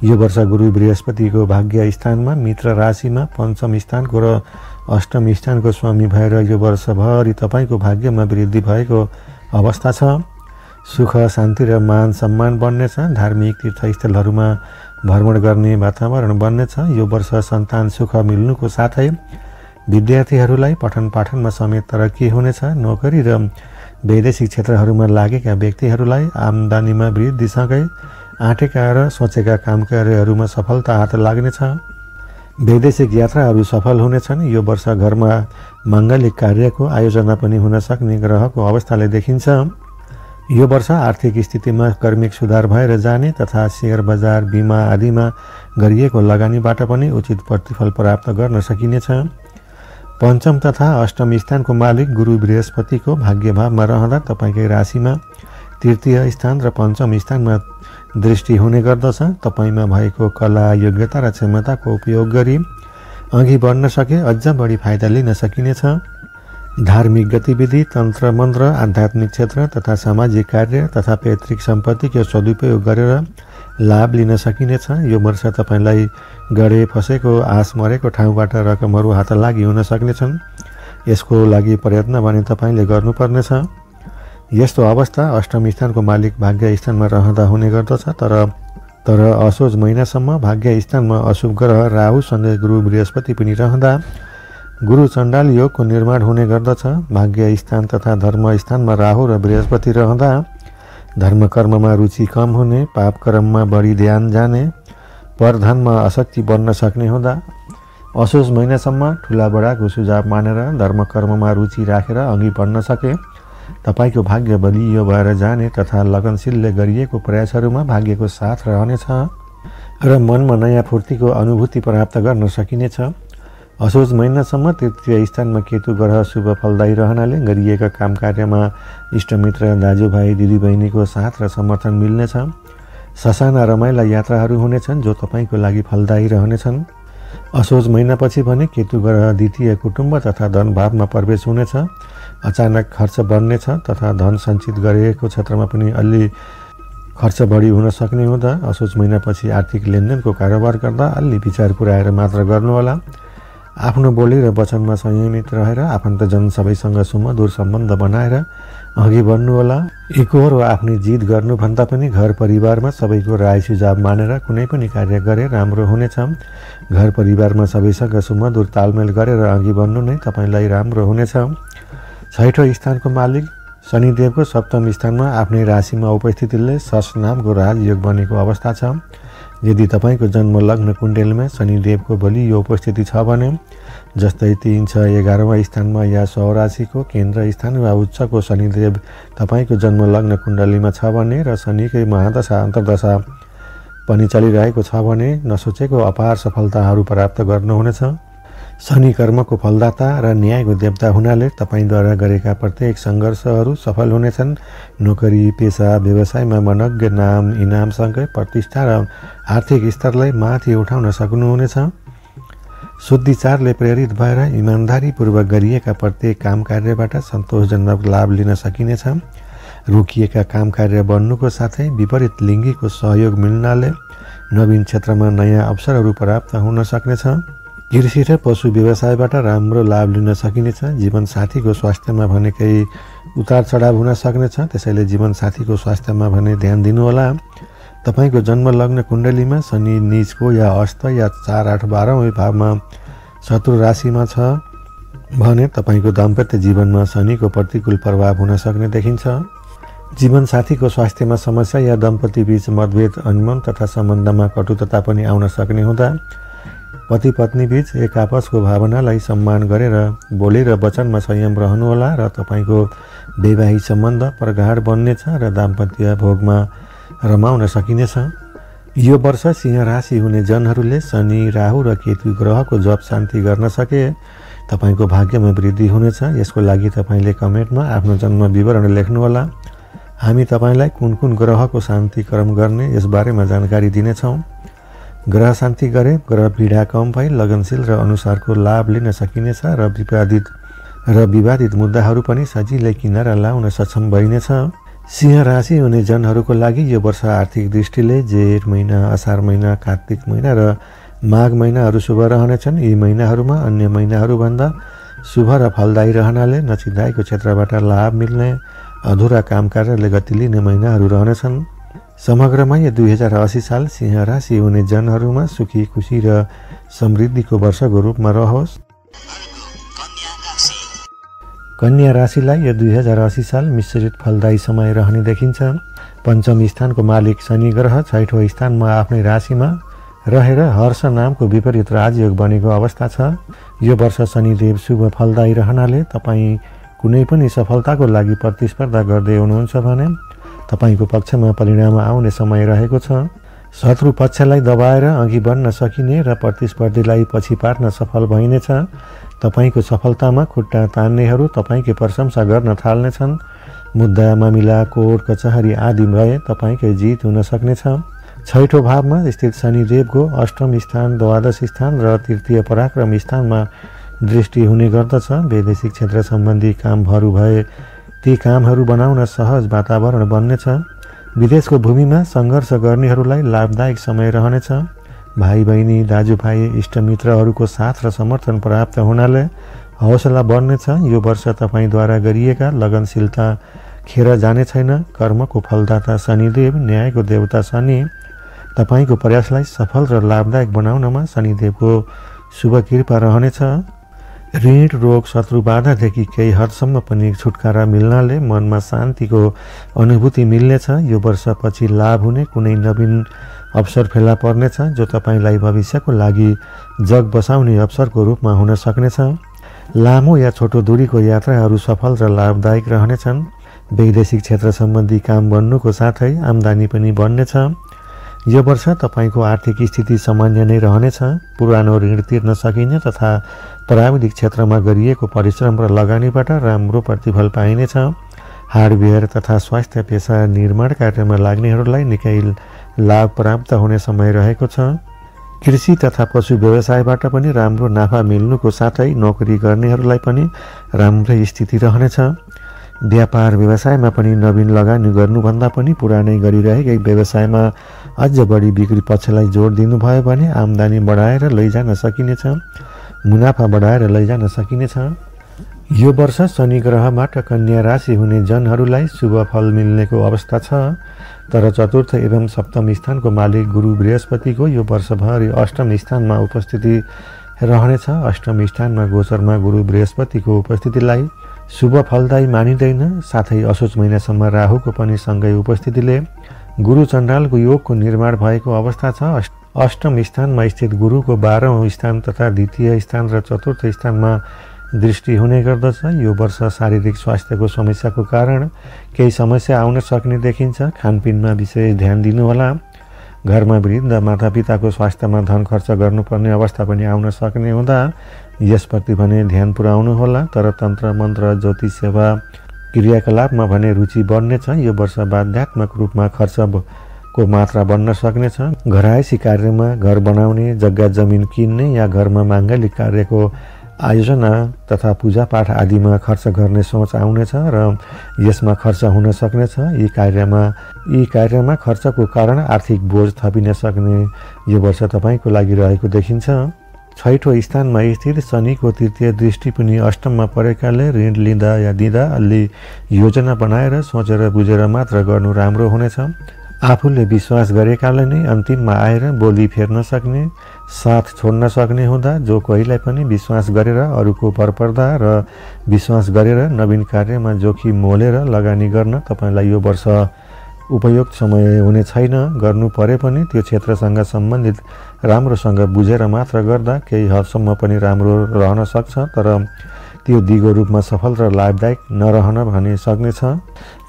यो वर्ष गुरु बृहस्पतिको भाग्य स्थानमा, मित्र राशिमा, पञ्चम स्थानको र अष्टम स्थानको स्वामी भएर यो वर्षभरि तपाईँको भाग्यमा वृद्धि भएको अवस्था छ। सुख, शान्ति र मान सम्मान बन्नेछ। धार्मिक तीर्थस्थलहरूमा भ्रमण गर्ने वातावरण बन्नेछ। यो वर्ष सन्तान सुख मिल्नुको साथै विद्यार्थीहरूलाई पठन पाठनमा समेत तरक्की हुनेछ। नोकरी र वैदेशिक क्षेत्रहरूमा लागेका व्यक्तिहरूलाई आम्दानीमा वृद्धिसँगै आँटेका र सोचेका काम कार्यहरूमा सफलता हात लाग्नेछ। वैदेशिक यात्राहरू सफल हुनेछन्। यो वर्ष घरमा माङ्गलिक कार्यको आयोजना पनि हुन सक्ने ग्रहको अवस्थाले देखिन्छ। यो वर्ष आर्थिक स्थितिमा क्रमिक सुधार भएर जाने तथा शेयर बजार, बिमा आदिमा गरिएको लगानीबाट पनि उचित प्रतिफल प्राप्त गर्न सकिनेछ। पञ्चम तथा अष्टम स्थानको मालिक गुरु बृहस्पतिको भाग्यभावमा रहँदा तपाईँकै राशिमा तृतीय स्थान र पञ्चम स्थानमा दृष्टि हुने गर्दछ। तपाईँमा भएको कला, योग्यता र क्षमताको उपयोग गरी अघि बढ्न सके अझ बढी फाइदा लिन सकिनेछ। धार्मिक गतिविधि, तन्त्र मन्त्र, आध्यात्मिक क्षेत्र तथा सामाजिक कार्य तथा पैतृक सम्पत्तिको सदुपयोग गरेर लाभ लिन सकिनेछ। यो वर्ष तपाईँलाई गडे फसेको, आस मरेको ठाउँबाट रकमहरू हात लागि हुन सक्नेछन्। यसको लागि प्रयत्न भने तपाईँले गर्नुपर्नेछ। यस्तो अवस्था अष्टम स्थानको मालिक भाग्य स्थानमा रहँदा हुने गर्दछ। तर असोज महिनासम्म भाग्य स्थानमा अशुभ ग्रह राहुसँगै गुरु बृहस्पति पनि रहँदा गुरु चण्डाल योगको निर्माण हुने गर्दछ। भाग्य स्थान तथा धर्म स्थानमा राहु र बृहस्पति रहँदा धर्म कर्ममा रुचि कम हुने, पाप कर्ममा बढी ध्यान जाने, परधनमा आसक्ति बन्न सक्ने हुँदा असोज महिनासम्म ठुला बडाको सुझाव मानेर धर्म कर्ममा रुचि राखेर अघि बढ्न सके तपाईँको भाग्य बलियो भएर जाने तथा लगनशीलले गरिएको प्रयासहरूमा भाग्यको साथ रहनेछ र मनमा नयाँ फूर्तिको अनुभूति प्राप्त गर्न सकिनेछ। असोज महिनासम्म तृतीय स्थानमा केतु ग्रह शुभ फलदायी रहनाले गरिएका काम कार्यमा इष्टमित्र, दाजुभाइ, दिदीबहिनीको साथ र समर्थन मिल्नेछ। ससाना रमाइला यात्राहरू हुनेछन् जो तपाईँको लागि फलदायी रहनेछन्। असोज महिनापछि भने केतु ग्रह द्वितीय कुटुम्ब तथा धन भावमा प्रवेश हुनेछ। अचानक खर्च बढ्नेछ तथा धन सञ्चित गरिएको क्षेत्रमा पनि अलि खर्च बढी हुन सक्ने हुँदा असोज महिनापछि आर्थिक लेनदेनको कारोबार गर्दा अलि विचार पुर्याएर मात्र गर्नुहोला। आफ्नो बोली र वचनमा संयमित रहेर आफन्तजन सबैसँग सुमधुर सम्बन्ध बनाएर अघि बढ्नुहोला। एकोहोर वा आफ्नै जिद गर्नुभन्दा पनि घर परिवारमा सबैको राय सुझाव मानेर कुनै पनि कार्य गरे राम्रो हुनेछ। घर परिवारमा सबैसँग सुमधुर तालमेल गरेर अघि बढ्नु नै तपाईँलाई राम्रो हुनेछ। छैठौँ स्थानको मालिक शनिदेवको सप्तम स्थानमा आफ्नै राशिमा उपस्थितिले सस नामको राजयोग बनेको अवस्था छ। यदि तपाईँको जन्म लग्न कुण्डलीमा शनिदेवको बलियो उपस्थिति छ भने, जस्तै 3, 6, 11वां स्थानमा या 100 राशिको केन्द्र स्थान वा उच्चको शनिदेव तपाईँको जन्म लग्न कुण्डलीमा छ भने र शनिकै महादशा अन्तर्दशा पनि चलिरहेको छ भने नसोचेको अपार सफलताहरू प्राप्त गर्नुहुनेछ। शनि कर्मको फलदाता र न्यायको देवता हुनाले तपाईँद्वारा गरेका प्रत्येक सङ्घर्षहरू सफल हुनेछन्। नोकरी, पेसा, व्यवसायमा मनज्ञ नाम, इनामसँगै प्रतिष्ठा र आर्थिक स्तरलाई माथि उठाउन सक्नुहुनेछ। शुद्धिचारले प्रेरित भएर इमान्दारीपूर्वक गरिएका प्रत्येक काम कार्यबाट सन्तोषजनक लाभ लिन सकिनेछ। रोकिएका काम कार्य बन्नुको साथै विपरीत लिङ्गीको सहयोग मिल्नाले नवीन क्षेत्रमा नयाँ अवसरहरू प्राप्त हुन सक्नेछ। कृषि र पशु व्यवसायबाट राम्रो लाभ लिन सकिनेछ। जीवनसाथीको स्वास्थ्यमा भने केही उतार चढाव हुन सक्नेछ, त्यसैले जीवनसाथीको स्वास्थ्यमा भने ध्यान दिनुहोला। तपाईँको जन्म लग्न कुण्डलीमा शनि नीचको या अस्त या 4, 8, 12वें भावमा शत्रु राशिमा छ भने तपाईँको दाम्पत्य जीवनमा शनिको प्रतिकूल प्रभाव हुन सक्ने देखिन्छ। जीवनसाथीको स्वास्थ्यमा समस्या या दम्पति बीच मतभेद, अनमन तथा सम्बन्धमा कटुता पनि आउन सक्ने हुँदा पति पत्नी बीच एक आपसको भावनालाई सम्मान गरेर बोली र वचनमा संयम रहनुहोला र तपाईँको वैवाहिक सम्बन्ध प्रगाढ बन्नेछ र दाम्पत्य भोगमा रमाउन सकिनेछ। यो वर्ष सिंह राशि हुने जनहरूले शनि, राहु र केतु ग्रहको जप शान्ति गर्न सके तपाईँको भाग्यमा वृद्धि हुनेछ। यसको लागि तपाईँले कमेन्टमा आफ्नो जन्म विवरण लेख्नुहोला। हामी तपाईँलाई कुन कुन ग्रहको शान्ति कर्म गर्ने यसबारेमा जानकारी दिनेछौँ। ग्रह शान्ति गरे ग्रह पीडा कम भई लगनशील र अनुसारको लाभ लिन सकिनेछ र विवादित मुद्दाहरू पनि सजिलै किनारा लाउन सक्षम भइनेछ। सिंह राशि हुने जनहरूको लागि यो वर्ष आर्थिक दृष्टिले जेठ महिना, असार महिना, कार्तिक महिना र माघ महिनाहरू शुभ रहनेछन्। यी महिनाहरूमा अन्य महिनाहरूभन्दा शुभ र फलदायी रहनाले नचिताएको क्षेत्रबाट लाभ मिल्ने, अधुरा काम कार्यले गति लिने महिनाहरू रहनेछन्। समग्रमा यो 2080 साल सिंह राशि हुने जनहरूमा सुखी, खुसी र समृद्धिको वर्षको रूपमा रहोस्। कन्या राशिलाई यो 2080 साल मिश्रित फलदायी समय रहने देखिन्छ। पञ्चम स्थानको मालिक शनि ग्रह 6औं स्थानमा आफ्नै राशिमा रहेर हर्ष नामको विपरीत राजयोग बनेको अवस्था छ। यो वर्ष शनिदेव शुभ फलदायी रहनाले तपाईँ कुनै पनि सफलताको लागि प्रतिस्पर्धा गर्दै हुनुहुन्छ भने तपाईँको पक्षमा परिणाम आउने समय रहेको छ। शत्रु पक्षलाई दबाएर अघि बढ्न सकिने र प्रतिस्पर्धीलाई पछि पार्न सफल भइनेछ। तपाईँको सफलतामा खुट्टा तान्नेहरू तपाईँकै प्रशंसा गर्न थाल्नेछन्। मुद्दा, मामिला, कोर्ट कचहरी आदि भए तपाईँकै जित हुन सक्नेछ। 6औं भावमा स्थित शनिदेवको अष्टम स्थान, द्वादश स्थान र तृतीय पराक्रम स्थानमा दृष्टि हुने गर्दछ। वैदेशिक क्षेत्र सम्बन्धी कामहरू भए ती कामहरू बनाउन सहज वातावरण बन्नेछ। विदेशको भूमिमा सङ्घर्ष गर्नेहरूलाई लाभदायक समय रहनेछ। भाइ बहिनी, दाजुभाइ, इष्टमित्रहरूको साथ र समर्थन प्राप्त हुनाले हौसला बढ्नेछ। यो वर्ष तपाईँद्वारा गरिएका लगनशीलता खेर जाने छैन। कर्मको फलदाता शनिदेव, न्यायको देवता शनि तपाईँको प्रयासलाई सफल र लाभदायक बनाउनमा शनिदेवको शुभ कृपा रहनेछ। ऋण, रोग, शत्रु बाधादेखि केही हदसम्म पनि छुटकारा मिल्नाले मनमा शान्तिको अनुभूति मिल्नेछ। यो वर्षपछि लाभ हुने कुनै नवीन अवसर फेला पर्नेछ जो तपाईँलाई भविष्यको लागि जग बसाउने अवसरको रूपमा हुन सक्नेछ। लामो या छोटो दूरीको यात्राहरू सफल र लाभदायक रहनेछन्। वैदेशिक क्षेत्र सम्बन्धी काम बन्नुको साथै आम्दानी पनि बढ्नेछ। यो वर्ष तपाईँको आर्थिक स्थिति सामान्य नै रहनेछ। पुरानो ऋण तिर्न सकिने तथा प्राविधिक क्षेत्रमा गरिएको परिश्रम र लगानीबाट राम्रो प्रतिफल पाइनेछ। हार्डवेयर तथा स्वास्थ्य पेसा, निर्माण कार्यमा लाग्नेहरूलाई निकै लाभ प्राप्त हुने समय रहेको छ। कृषि तथा पशु व्यवसायबाट पनि राम्रो नाफा मिल्नुको साथै नोकरी गर्नेहरूलाई पनि राम्रै स्थिति रहनेछ। व्यापार व्यवसायमा पनि नवीन लगानी गर्नुभन्दा पनि पुरानै गरिरहेकै व्यवसायमा अझ बढी बिक्री पक्षलाई जोड दिनुभयो भने आम्दानी बढाएर लैजान सकिनेछ, मुनाफा बढाएर लैजान सकिनेछ। यो वर्ष शनि ग्रहबाट कन्या राशि हुने जनहरूलाई शुभ फल मिल्नेको अवस्था छ। तर चतुर्थ एवं सप्तम स्थानको मालिक गुरु बृहस्पतिको यो वर्षभरि अष्टम स्थानमा उपस्थिति रहनेछ। अष्टम स्थानमा गोचरमा गुरु बृहस्पतिको उपस्थितिलाई शुभ फलदायी मानिँदैन। साथै असोज महिनासम्म राहुको पनि सँगै उपस्थितिले गुरु चण्डालको योगको निर्माण भएको अवस्था छ। अष्टम स्थानमा स्थित गुरुको 12औं स्थान तथा द्वितीय स्थान र चतुर्थ स्थानमा दृष्टि हुने गर्दछ। यो वर्ष शारीरिक स्वास्थ्यको समस्याको कारण केही समस्या आउन सक्ने देखिन्छ। खानपिनमा विशेष ध्यान दिनुहोला। घरमा वृद्ध मातापिताको स्वास्थ्यमा धन खर्च गर्नुपर्ने अवस्था पनि आउन सक्ने हुँदा यसप्रति भने ध्यान पुर्याउनुहोला। तर तन्त्र मन्त्र ज्योतिष सेवा क्रियाकलापमा भने रुचि बढ्नेछ। यो वर्ष बाध्यात्मक रूपमा खर्चको मात्रा बढ्न सक्नेछ। घरायसी कार्यमा, घर बनाउने, जग्गा जमिन किन्ने या घरमा माङ्गलिक कार्यको आयोजना तथा पूजापाठ आदिमा खर्च गर्ने सोच आउनेछ र यसमा खर्च हुन सक्नेछ। यी कार्यमा खर्चको कारण आर्थिक बोझ थपिन सक्ने यो वर्ष तपाईँको लागि रहेको देखिन्छ। छैठौं स्थानमा स्थित शनिको तृतीय दृष्टि पनि अष्टममा परेकाले ऋण लिँदा या दिँदा अलि योजना बनाएर सोचेर बुझेर मात्र गर्नु राम्रो हुनेछ। आफूले विश्वास गरेकाले नै अन्तिममा आएर बोली फेर्न सक्ने, साथ छोड्न सक्ने हुँदा जो कोहीलाई पनि विश्वास गरेर अरूको भर पर्दा र विश्वास गरेर नवीन कार्यमा जोखिम मोलेर लगानी गर्न तपाईँलाई यो वर्ष उपयुक्त समय हुने छैन। गर्नु परे पनि त्यो क्षेत्रसँग सम्बन्धित राम्रोसँग बुझेर मात्र गर्दा केही हदसम्म पनि राम्रो रहन सक्छ, तर त्यो दिगो रूपमा सफल र लाभदायक नरहन भने सक्नेछ।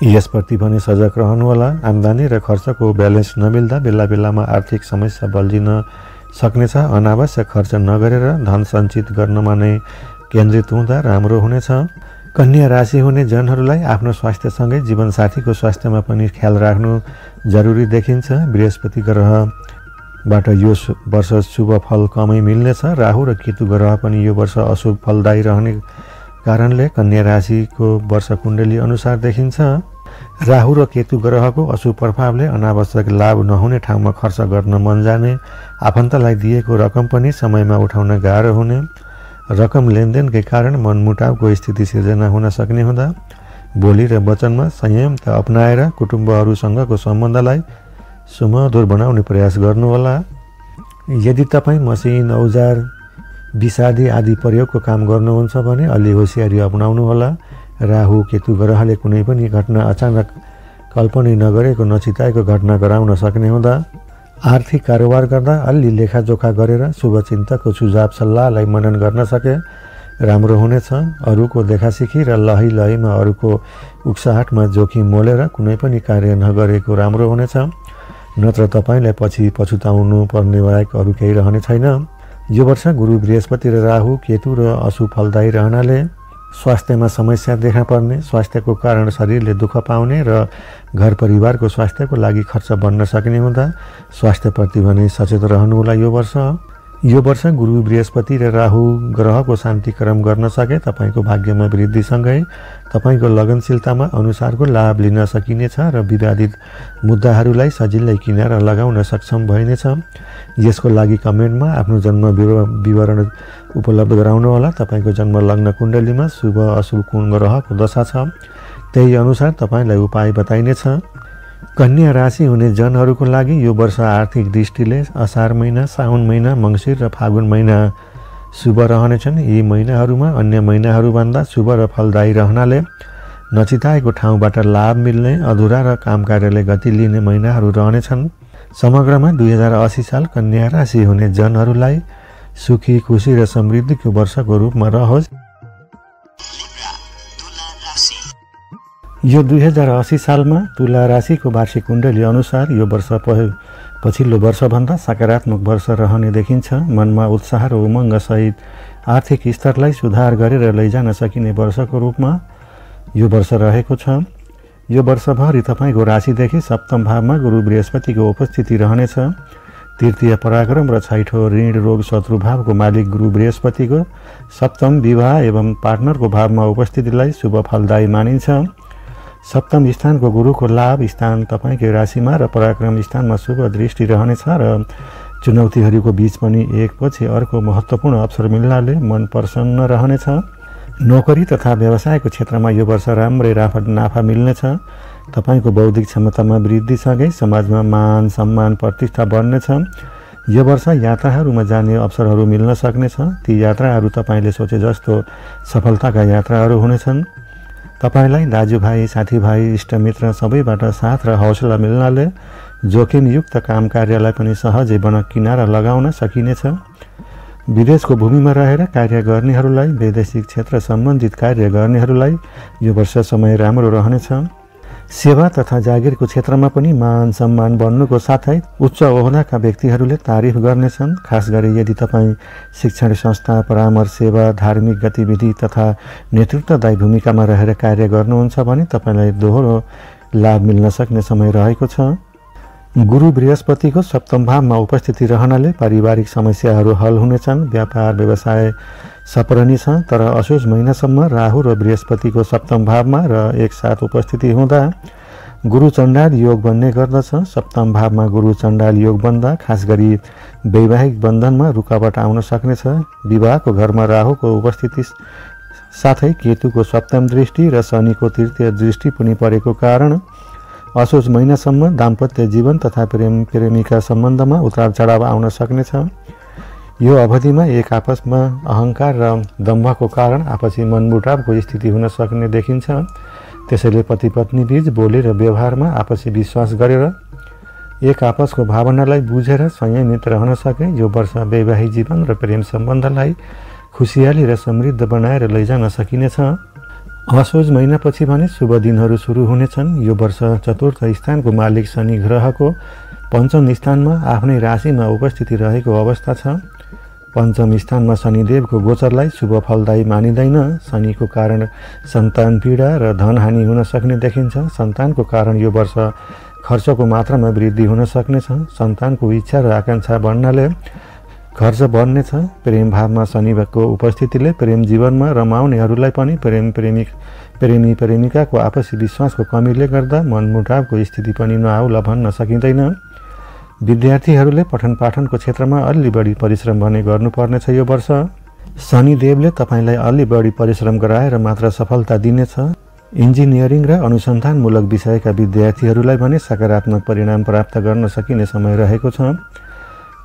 यसप्रति पनि सजग रहनुहोला। आम्दानी र खर्चको ब्यालेन्स नमिल्दा बेला बेलामा आर्थिक समस्या बल्झिन सक्नेछ। अनावश्यक खर्च नगरेर धन सञ्चित गर्नमा नै केन्द्रित हुँदा राम्रो हुनेछ। कन्या राशि हुने जनहरूलाई आफ्नो स्वास्थ्यसँगै जीवनसाथीको स्वास्थ्यमा पनि ख्याल राख्नु जरुरी देखिन्छ। बृहस्पति ग्रहबाट यो वर्ष शुभ फल कमै मिल्नेछ। राहु र केतु ग्रह पनि यो वर्ष अशुभ फलदायी रहने कारणले कन्या राशिको वर्ष कुण्डली अनुसार देखिन्छ। राहु र केतु ग्रहको अशुभ प्रभावले अनावश्यक लाभ नहुने ठाउँमा खर्च गर्न मन जाने, आफन्तलाई दिएको रकम पनि समयमा उठाउन गाह्रो हुने, रकम लेनदेनकै कारण मनमुटावको स्थिति सिर्जना हुन सक्ने हुँदा बोली र वचनमा संयमता अपनाएर कुटुम्बहरूसँगको सम्बन्धलाई सुमधुर बनाउने प्रयास गर्नुहोला। यदि तपाईँ मसिन, औजार, विषादी आदि प्रयोगको काम गर्नुहुन्छ भने अलि होसियारी अपनाउनुहोला। राहु केतु ग्रहले कुनै पनि घटना अचानक कल्पना नगरेको नचिताएको घटना गराउन सक्ने हुँदा आर्थिक कारोबार गर्दा अलि लेखाजोखा गरेर शुभचिन्तकको सुझाव सल्लाहलाई मनन गर्न सके राम्रो हुनेछ। अरूको देखासिखी र लहीमा अरूको उक्साहटमा जोखिम मोलेर कुनै पनि कार्य नगरेको राम्रो हुनेछ, नत्र तपाईँलाई पछि पछुताउनु पर्ने बाहेक अरू केही रहने छैन। यो वर्ष गुरु बृहस्पति र राहु केतु र अशुभ फलदायी रहनाले स्वास्थ्यमा समस्या देखा पर्ने, स्वास्थ्यको कारण शरीरले दुःख पाउने र घर परिवारको स्वास्थ्यको लागि खर्च बढ्न सक्ने हुँदा स्वास्थ्यप्रति भने सचेत रहनुहोला। यो वर्ष गुरु बृहस्पति र राहु ग्रहको शान्तिक्रम गर्न सके तपाईँको भाग्यमा वृद्धिसँगै तपाईँको लगनशीलतामा अनुसारको लाभ लिन सकिनेछ र विवादित मुद्दाहरूलाई सजिलै किनारा लगाउन सक्षम भइनेछ। यसको लागि कमेन्टमा आफ्नो जन्म विवरण उपलब्ध गराउनुहोला। तपाईँको जन्म लग्न कुण्डलीमा शुभ अशुभ कुन ग्रहको दशा छ, त्यही अनुसार तपाईँलाई उपाय बताइनेछ। कन्या राशि हुने जनहरूको लागि यो वर्ष आर्थिक दृष्टिले असार महिना, साउन महिना, मङ्सिर र फागुन महिना शुभ रहनेछन्। यी महिनाहरूमा अन्य महिनाहरूभन्दा शुभ र फलदायी रहनाले नचिताएको ठाउँबाट लाभ मिल्ने, अधुरा र काम कार्यले गति लिने महिनाहरू रहनेछन्। समग्रमा 2080 साल कन्या राशि हुने जनहरूलाई सुखी, खुसी र समृद्धिको वर्षको रूपमा रहोस्। यो 2080 सालमा तुला राशिको वार्षिक कुण्डली अनुसार यो वर्ष पछिल्लो वर्षभन्दा सकारात्मक वर्ष रहने देखिन्छ। मनमा उत्साह र उमङ्गसहित आर्थिक स्तरलाई सुधार गरेर लैजान सकिने वर्षको रूपमा यो वर्ष रहेको छ। यो वर्षभरि तपाईँको राशिदेखि सप्तम भावमा गुरु बृहस्पतिको उपस्थिति रहनेछ। तृतीय पराक्रम र छैठौं ऋण रोग शत्रु भावको मालिक गुरु बृहस्पतिको सप्तम विवाह एवं पार्टनरको भावमा उपस्थितिलाई शुभ फलदायी मानिन्छ। सप्तम स्थानको गुरुको लाभ स्थान तपाईँकै राशिमा र पराक्रम स्थानमा शुभ दृष्टि रहनेछ र चुनौतीहरूको बीच पनि एकपछि अर्को महत्त्वपूर्ण अवसर मिल्नाले मन प्रसन्न रहनेछ। नोकरी तथा व्यवसायको क्षेत्रमा यो वर्ष राम्रै नाफा मिल्नेछ। तपाईँको बौद्धिक क्षमतामा वृद्धिसँगै समाजमा मान सम्मान प्रतिष्ठा बढ्नेछ। यो वर्ष यात्राहरूमा जाने अवसरहरू मिल्न सक्नेछ। ती यात्राहरू तपाईँले सोचे जस्तो सफलताका यात्राहरू हुनेछन्। तपाईलाई दाजुभाइ, साथीभाइ, इष्टमित्र सबैबाट साथ र हौसला मिल्नाले जोखिमयुक्त काम कार्यलाई पनि सहजै किनारा लगाउन सकिनेछ। विदेशको भूमिमा रहेर कार्य गर्नेहरूलाई, वैदेशिक क्षेत्र सम्बन्धित कार्य गर्नेहरूलाई यो वर्ष समय राम्रो रहनेछ। सेवा तथा जागिरको क्षेत्रमा पनि मान सम्मान बढ्नुको साथै उच्च ओहदाका व्यक्तिहरूले तारिफ गर्नेछन्। खास गरी यदि तपाईँ शिक्षण संस्था, परामर्श सेवा, धार्मिक गतिविधि तथा नेतृत्वदायी भूमिकामा रहेर कार्य गर्नुहुन्छ भने तपाईँलाई दोहोरो लाभ मिल्न सक्ने समय रहेको छ। गुरु बृहस्पतिको सप्तम भावमा उपस्थिति रहनाले पारिवारिक समस्याहरू हल हुनेछन्। व्यापार व्यवसाय सप्रनी छ, तर असोज महिनासम्म राहु र बृहस्पतिको सप्तम भावमा र एकसाथ उपस्थिति हुँदा गुरु चण्डाल योग बन्ने गर्दछ। सप्तम भावमा गुरु चण्डाल योग बन्दा खास गरी वैवाहिक बन्धनमा रुकावट आउन सक्नेछ। विवाहको घरमा राहुको उपस्थिति साथै केतुको सप्तम दृष्टि र शनिको तृतीय दृष्टि पनि परेको कारण असोज महिनासम्म दाम्पत्य जीवन तथा प्रेम प्रेमिका सम्बन्धमा उतार चढाव आउन सक्नेछ। यो अवधिमा एक आपसमा अहङ्कार र दम्भको कारण आपसी मनमुटावको स्थिति हुन सक्ने देखिन्छ। त्यसैले पति पत्नी बीच बोली र व्यवहारमा आपसी विश्वास गरेर एक आपसको भावनालाई बुझेर संयमित रहन सके यो वर्ष वैवाहिक जीवन र प्रेम सम्बन्धलाई खुसियाली र समृद्ध बनाएर लैजान सकिनेछ। असोज महिनापछि भने शुभ दिनहरू सुरु हुनेछन्। यो वर्ष चतुर्थ स्थानको मालिक शनि ग्रहको पञ्चम स्थानमा आफ्नै राशिमा उपस्थिति रहेको अवस्था छ। पञ्चम स्थानमा शनिदेवको गोचरलाई शुभ फलदायी मानिँदैन। शनिको कारण सन्तान पीडा र धनहानि हुन सक्ने देखिन्छ। सन्तानको कारण यो वर्ष खर्चको मात्रामा वृद्धि हुन सक्नेछ। सन्तानको इच्छा र आकाङ्क्षा बढ्नाले खर्च बढ्नेछ। प्रेम भावमा शनिको उपस्थितिले प्रेम जीवनमा रमाउनेहरूलाई पनि प्रेमी प्रेमिकाको आपसी विश्वासको कमीले गर्दा मनमुटावको स्थिति पनि नआउला भन्न सकिँदैन। विद्यार्थीहरूले पठन पाठनको क्षेत्रमा अलि बढी परिश्रम भने गर्नुपर्नेछ। यो वर्ष शनिदेवले तपाईँलाई अलि बढी परिश्रम गराएर मात्र सफलता दिनेछ। इन्जिनियरिङ र अनुसन्धानमूलक विषयका विद्यार्थीहरूलाई भने सकारात्मक परिणाम प्राप्त गर्न सकिने समय रहेको छ।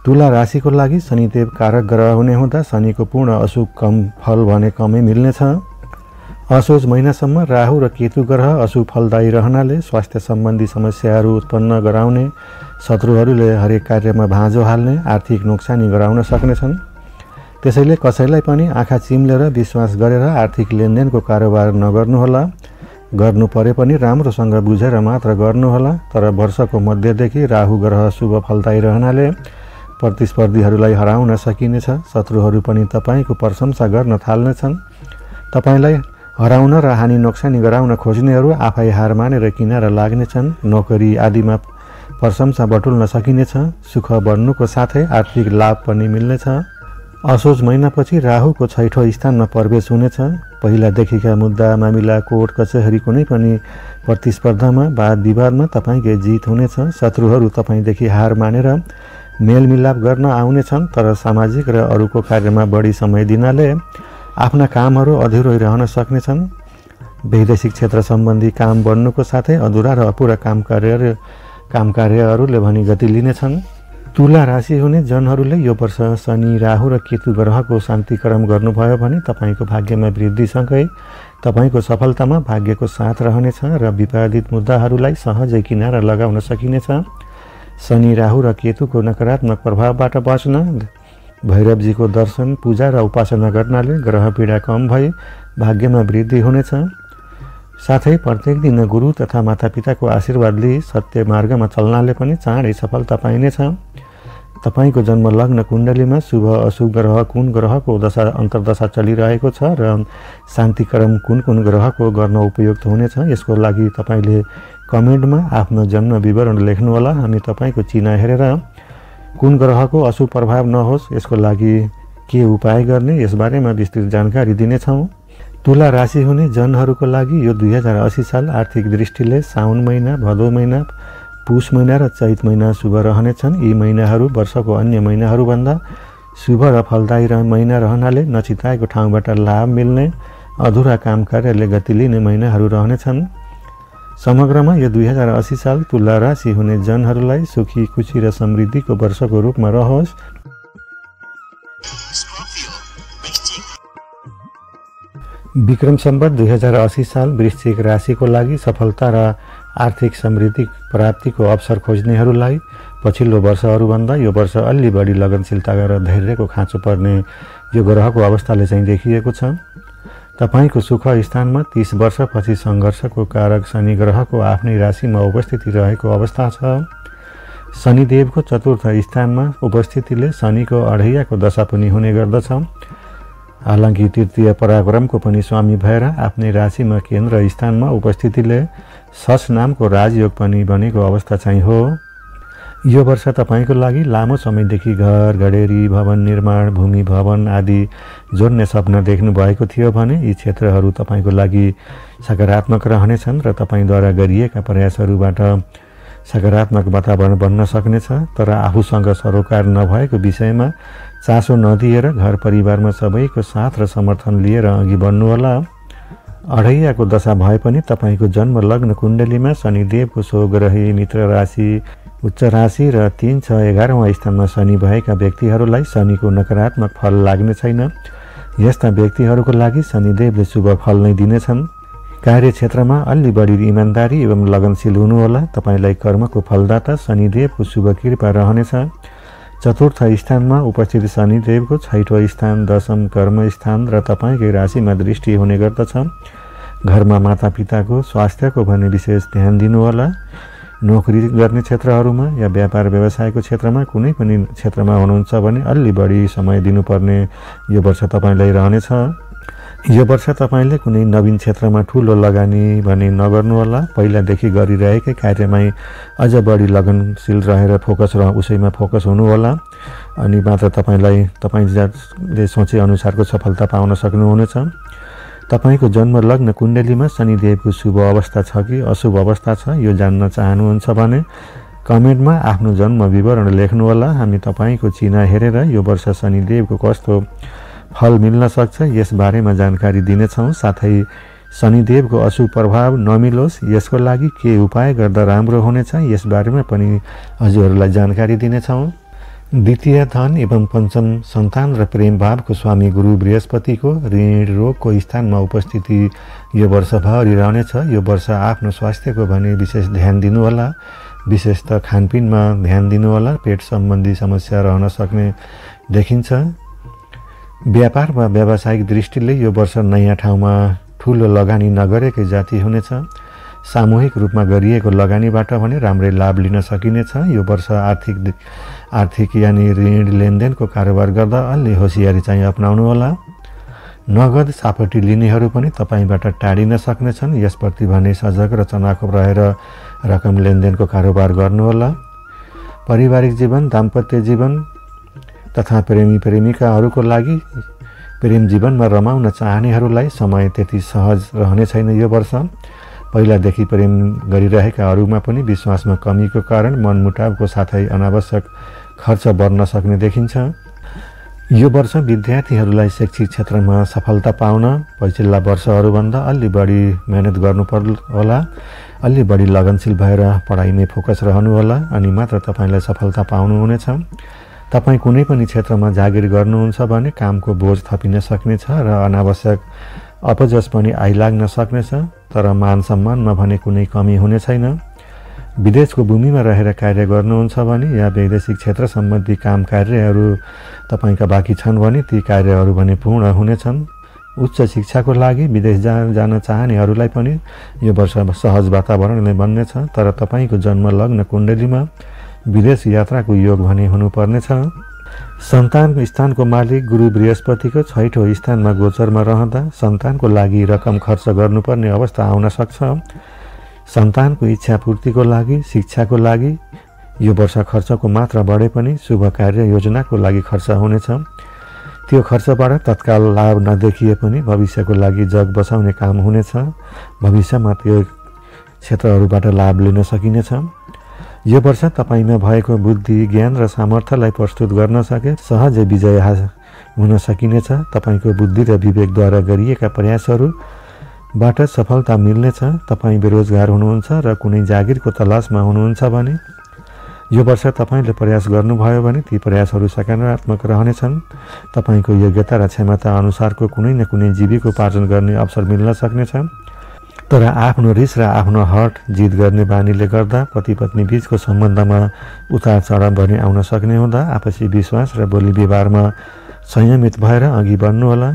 तुला राशिको लागि शनिदेव कारक ग्रह हुने हुँदा शनिको पूर्ण अशुभ कम फल भने कमै मिल्नेछ। असोज महिनासम्म राहु र केतु ग्रह अशुभ फलदायी रहनाले स्वास्थ्य सम्बन्धी समस्याहरू उत्पन्न गराउने, शत्रुहरूले हरेक कार्यमा भाँजो हाल्ने, आर्थिक नोक्सानी गराउन सक्नेछन्। त्यसैले कसैलाई पनि आँखा चिम्लेर विश्वास गरेर आर्थिक लेनदेनको कारोबार नगर्नुहोला। गर्नु परे पनि राम्रोसँग बुझेर मात्र गर्नुहोला। तर वर्षको मध्यदेखि राहु ग्रह शुभ फलदायी रहनाले प्रतिस्पर्धीहरूलाई हराउन सकिनेछ। शत्रुहरू पनि तपाईँको प्रशंसा गर्न थाल्नेछन्। तपाईँलाई हराउन र हानि नोक्सानी गराउन खोज्नेहरू आफै हार मानेर किनारा लाग्नेछन्। नोकरी आदिमा प्रशंसा बटुल्न सकिनेछ। सुख बढ्नुको साथै आर्थिक लाभ पनि मिल्नेछ। असोज महिनापछि राहुको छैठौँ स्थानमा प्रवेश हुनेछ। पहिलादेखिका मुद्दा मामिला, कोर्ट कचहरी कुनै पनि प्रतिस्पर्धामा वाद विवादमा तपाईँकै जित हुनेछ। शत्रुहरू तपाईँदेखि हार मानेर मेलमिलाप गर्न आउनेछन्। तर सामाजिक र अरूको कार्यमा बढी समय दिनाले आफ्ना कामहरू अधुरै रहन सक्नेछन्। वैदेशिक क्षेत्र सम्बन्धी काम बढ्नुको साथै अधुरा र अपुरा काम कार्यहरूले भने गति लिनेछन्। तुला राशि हुने जनहरूले यो वर्ष शनि, राहु र केतु ग्रहको शान्तिकरण गर्नुभयो भने तपाईँको भाग्यमा वृद्धिसँगै तपाईँको सफलतामा भाग्यको साथ रहनेछ र विवादित मुद्दाहरूलाई सहजै किनारा लगाउन सकिनेछ। शनि, राहु र केतुको नकारात्मक प्रभावबाट बच्न भैरवजीको दर्शन, पूजा र उपासना गर्नाले ग्रह पीडा कम भई भाग्यमा वृद्धि हुनेछ। साथै प्रत्येक दिन गुरु तथा मातापिताको आशीर्वाद लिई सत्य मार्गमा चल्नाले पनि चाँडै सफलता पाइनेछ। तपाईँको जन्म लग्न कुण्डलीमा शुभ अशुभ ग्रह कुन ग्रहको दशा अन्तर्दशा चलिरहेको छ र शान्तिकरण कुन ग्रहको गर्न उपयुक्त हुनेछ, यसको लागि तपाईँले कमेन्टमा आफ्नो जन्म विवरण लेख्नुहोला। हामी तपाईँको चिना हेरेर कुन ग्रहको अशुभ प्रभाव नहोस् यसको लागि के उपाय गर्ने यसबारेमा विस्तृत जानकारी दिनेछौँ। तुला राशि हुने जनहरूको लागि यो 2080 साल आर्थिक दृष्टिले साउन महिना, भदौ महिना, पुष महिना र चैत महिना शुभ रहनेछन्। यी महिनाहरू वर्षको अन्य महिनाहरूभन्दा शुभ र फलदायी महिना रहनाले नचिताएको ठाउँबाट लाभ मिल्ने, अधुरा काम कार्यले गति लिने महिनाहरू रहनेछन्। समग्रमा यो 2080 साल तुला राशि हुने जनहरूलाई सुखी, खुसी र समृद्धिको वर्षको रूपमा रहोस्। विक्रम सम्वत 2080 साल वृश्चिक राशिको लागि सफलता र आर्थिक समृद्धि प्राप्तिको अवसर खोज्नेहरूलाई पछिल्लो वर्षहरूभन्दा यो वर्ष अलि बढी लगनशीलता र धैर्यको खाँचो पर्ने यो ग्रहको अवस्थाले चाहिँ देखिएको छ। तपाईको सुख स्थानमा 30 वर्षपछि सङ्घर्षको कारक शनि ग्रहको आफ्नै राशिमा उपस्थिति रहेको अवस्था छ। शनिदेवको चतुर्थ स्थानमा उपस्थितिले शनिको अढैयाको दशा पनि हुने गर्दछ। हालांकि तृतीय पराक्रमको पनि स्वामी भएर आफ्नै राशिमा केन्द्र स्थानमा उपस्थितिले सस नामको राजयोग पनि बनेको अवस्था चाहिँ हो। यो वर्ष तपाईको लागि लामो समयदेखि घर, गडेरी, भवन निर्माण, भूमि भवन आदि जोड्ने सपना देख्नु भएको थियो भने यी क्षेत्रहरू तपाईको लागि सकारात्मक रहनेछन् र तपाईद्वारा गरिएका प्रयासहरूबाट सकारात्मक वातावरण बन्न सक्नेछ। तर आफूसँग सरोकार नभएको विषयमा चासो नदिएर घर परिवारमा सबैको साथ र समर्थन लिएर अघि बढ्नुहोला। अढैयाको दशा भए पनि तपाईको जन्म लग्न कुण्डलीमा शनिदेवको स्वग्रही मित्र राशि, उच्च राशि र 3, 6, 11वां स्थानमा शनि भएका व्यक्तिहरूलाई शनिको नकारात्मक फल लाग्ने छैन। यस्ता व्यक्तिहरूको लागि शनिदेवले शुभ फल नै दिनेछन्। कार्यक्षेत्रमा अलि बढी इमान्दारी एवं लगनशील हुनुहोला। तपाईलाई कर्मको फलदाता शनिदेवको शुभ कृपा रहनेछ। चतुर्थ स्थानमा उपस्थित शनिदेवको 6औं स्थान, 10म कर्म स्थान र तपाईकै राशिमा दृष्टि हुने गर्दछ। घरमा मातापिताको स्वास्थ्यको भने विशेष ध्यान दिनुहोला। नोकरी गर्ने क्षेत्रहरूमा या व्यापार व्यवसायको क्षेत्रमा कुनै पनि क्षेत्रमा हुनुहुन्छ भने अलि बढी समय दिनुपर्ने यो वर्ष तपाईलाई रहनेछ। यो वर्ष तपाईले कुनै नवीन क्षेत्रमा ठूलो लगानी भने नगर्नुहोला। पहिलादेखि गरिरहेकै कार्यमै अझ बढी लगनशील रहेर उसैमा फोकस हुनुहोला। अनि मात्र तपाईले सोचे अनुसारको सफलता पाउन सक्नुहुनेछ। तपाईको जन्म लग्न कुण्डलीमा शनिदेवको शुभ अवस्था छ कि अशुभ अवस्था छ यो जान्न चाहनुहुन्छ भने कमेन्टमा आफ्नो जन्म विवरण लेख्नुहोला। हामी तपाईको चिना हेरेर यो वर्ष शनिदेवको कस्तो फल मिल्न सक्छ यस बारेमा जानकारी दिनेछौँ। साथै शनिदेवको अशुभ प्रभाव नमिलोस् यसको लागि के उपाय गर्दा राम्रो हुनेछ यस बारेमा पनि हजुरहरूलाई जानकारी दिनेछौँ। द्वितीय धन एवं पञ्चम सन्तान र प्रेम भावको स्वामी गुरु बृहस्पतिको ऋण रोगको स्थानमा उपस्थिति यो वर्षभरि रहनेछ। यो वर्ष आफ्नो स्वास्थ्यको भने विशेष ध्यान दिनुहोला। विशेषतः खानपिनमा ध्यान दिनुहोला। पेट सम्बन्धी समस्या रहन सक्ने देखिन्छ। व्यापार वा व्यावसायिक दृष्टिले यो वर्ष नयाँ ठाउँमा ठूलो लगानी नगरेकै जाति हुनेछ। सामूहिक रूपमा गरिएको लगानीबाट भने राम्रै लाभ लिन सकिनेछ। यो वर्ष आर्थिक यानि ऋण लेनदेनको कारोबार गर्दा अलि होसियारी चाहिँ अपनाउनु होला। नगद सापटी लिनेहरू पनि तपाईबाट टाढिन सक्नेछन्। यसप्रति भने सजग र चनाखो रहेर रकम लेनदेनको कारोबार गर्नुहोला। पारिवारिक जीवन, दाम्पत्य जीवन तथा प्रेमी प्रेमिकाहरूको लागि प्रेम जीवनमा रमाउन चाहनेहरूलाई समय त्यति सहज रहने छैन। यो वर्ष पहिलादेखि प्रेम गरिरहेकाहरूमा पनि विश्वासमा कमीको कारण मनमुटावको साथै अनावश्यक खर्च बढ्न सक्ने देखिन्छ। यो वर्ष विद्यार्थीहरूलाई शैक्षिक क्षेत्रमा सफलता पाउन पछिल्ला वर्षहरूभन्दा अलि बढी मेहनत गर्नुपर्ला। अलि बढी लगनशील भएर पढाइमै फोकस रहनुहोला अनि मात्र तपाईलाई सफलता पाउनुहुनेछ। तपाईँ कुनै पनि क्षेत्रमा जागिर गर्नुहुन्छ भने कामको बोझ थपिन सक्नेछ र अनावश्यक अपजस पनि आइलाग्न सक्नेछ। तर मान सम्मानमा भने कुनै कमी हुने छैन। विदेशको भूमिमा रहेर कार्य गर्नुहुन्छ भने या वैदेशिक क्षेत्र सम्बन्धी काम कार्यहरू तपाईका बाँकी छन् भने ती कार्यहरू भने पूर्ण हुनेछन्। उच्च शिक्षाको लागि विदेश जान चाहनेहरूलाई पनि यो वर्ष सहज वातावरण नै बन्नेछ। तर तपाईको जन्म लग्न कुण्डलीमा विदेश यात्राको योग भने हुनुपर्नेछ। सन्तानको स्थानको मालिक गुरु बृहस्पतिको 6औं स्थानमा गोचरमा रहँदा सन्तानको लागि रकम खर्च गर्नुपर्ने अवस्था आउन सक्छ। सन्तानको इच्छा पूर्तिको लागि, शिक्षाको लागि यो वर्ष खर्चको मात्रा बढे पनि शुभ कार्य योजनाको लागि खर्च हुनेछ। त्यो खर्चबाट तत्काल लाभ नदेखिए पनि भविष्यको लागि जग बचाउने काम हुनेछ। भविष्यमा त्यो क्षेत्रहरूबाट लाभ लिन सकिनेछ। यो वर्ष तपाईमा भएको बुद्धि, ज्ञान र सामर्थ्यलाई प्रस्तुत गर्न सके सहजै विजय हुन सकिनेछ। तपाईको बुद्धि र विवेकद्वारा गरिएका प्रयासहरूबाट सफलता मिल्नेछ। तपाईँ बेरोजगार हुनुहुन्छ र कुनै जागिरको तलासमा हुनुहुन्छ भने यो वर्ष तपाईँले प्रयास गर्नुभयो भने ती प्रयासहरू सकारात्मक रहनेछन्। तपाईँको योग्यता र क्षमता अनुसारको कुनै न कुनै जीविकोपार्जन गर्ने अवसर मिल्न सक्नेछ। तर आफ्नो रिस र आफ्नो हट जित गर्ने बानीले गर्दा पति पत्नी बीचको सम्बन्धमा उतार चढाव भने आउन सक्ने हुँदा आपसी विश्वास र बोली व्यवहारमा संयमित भएर अघि बढ्नुहोला।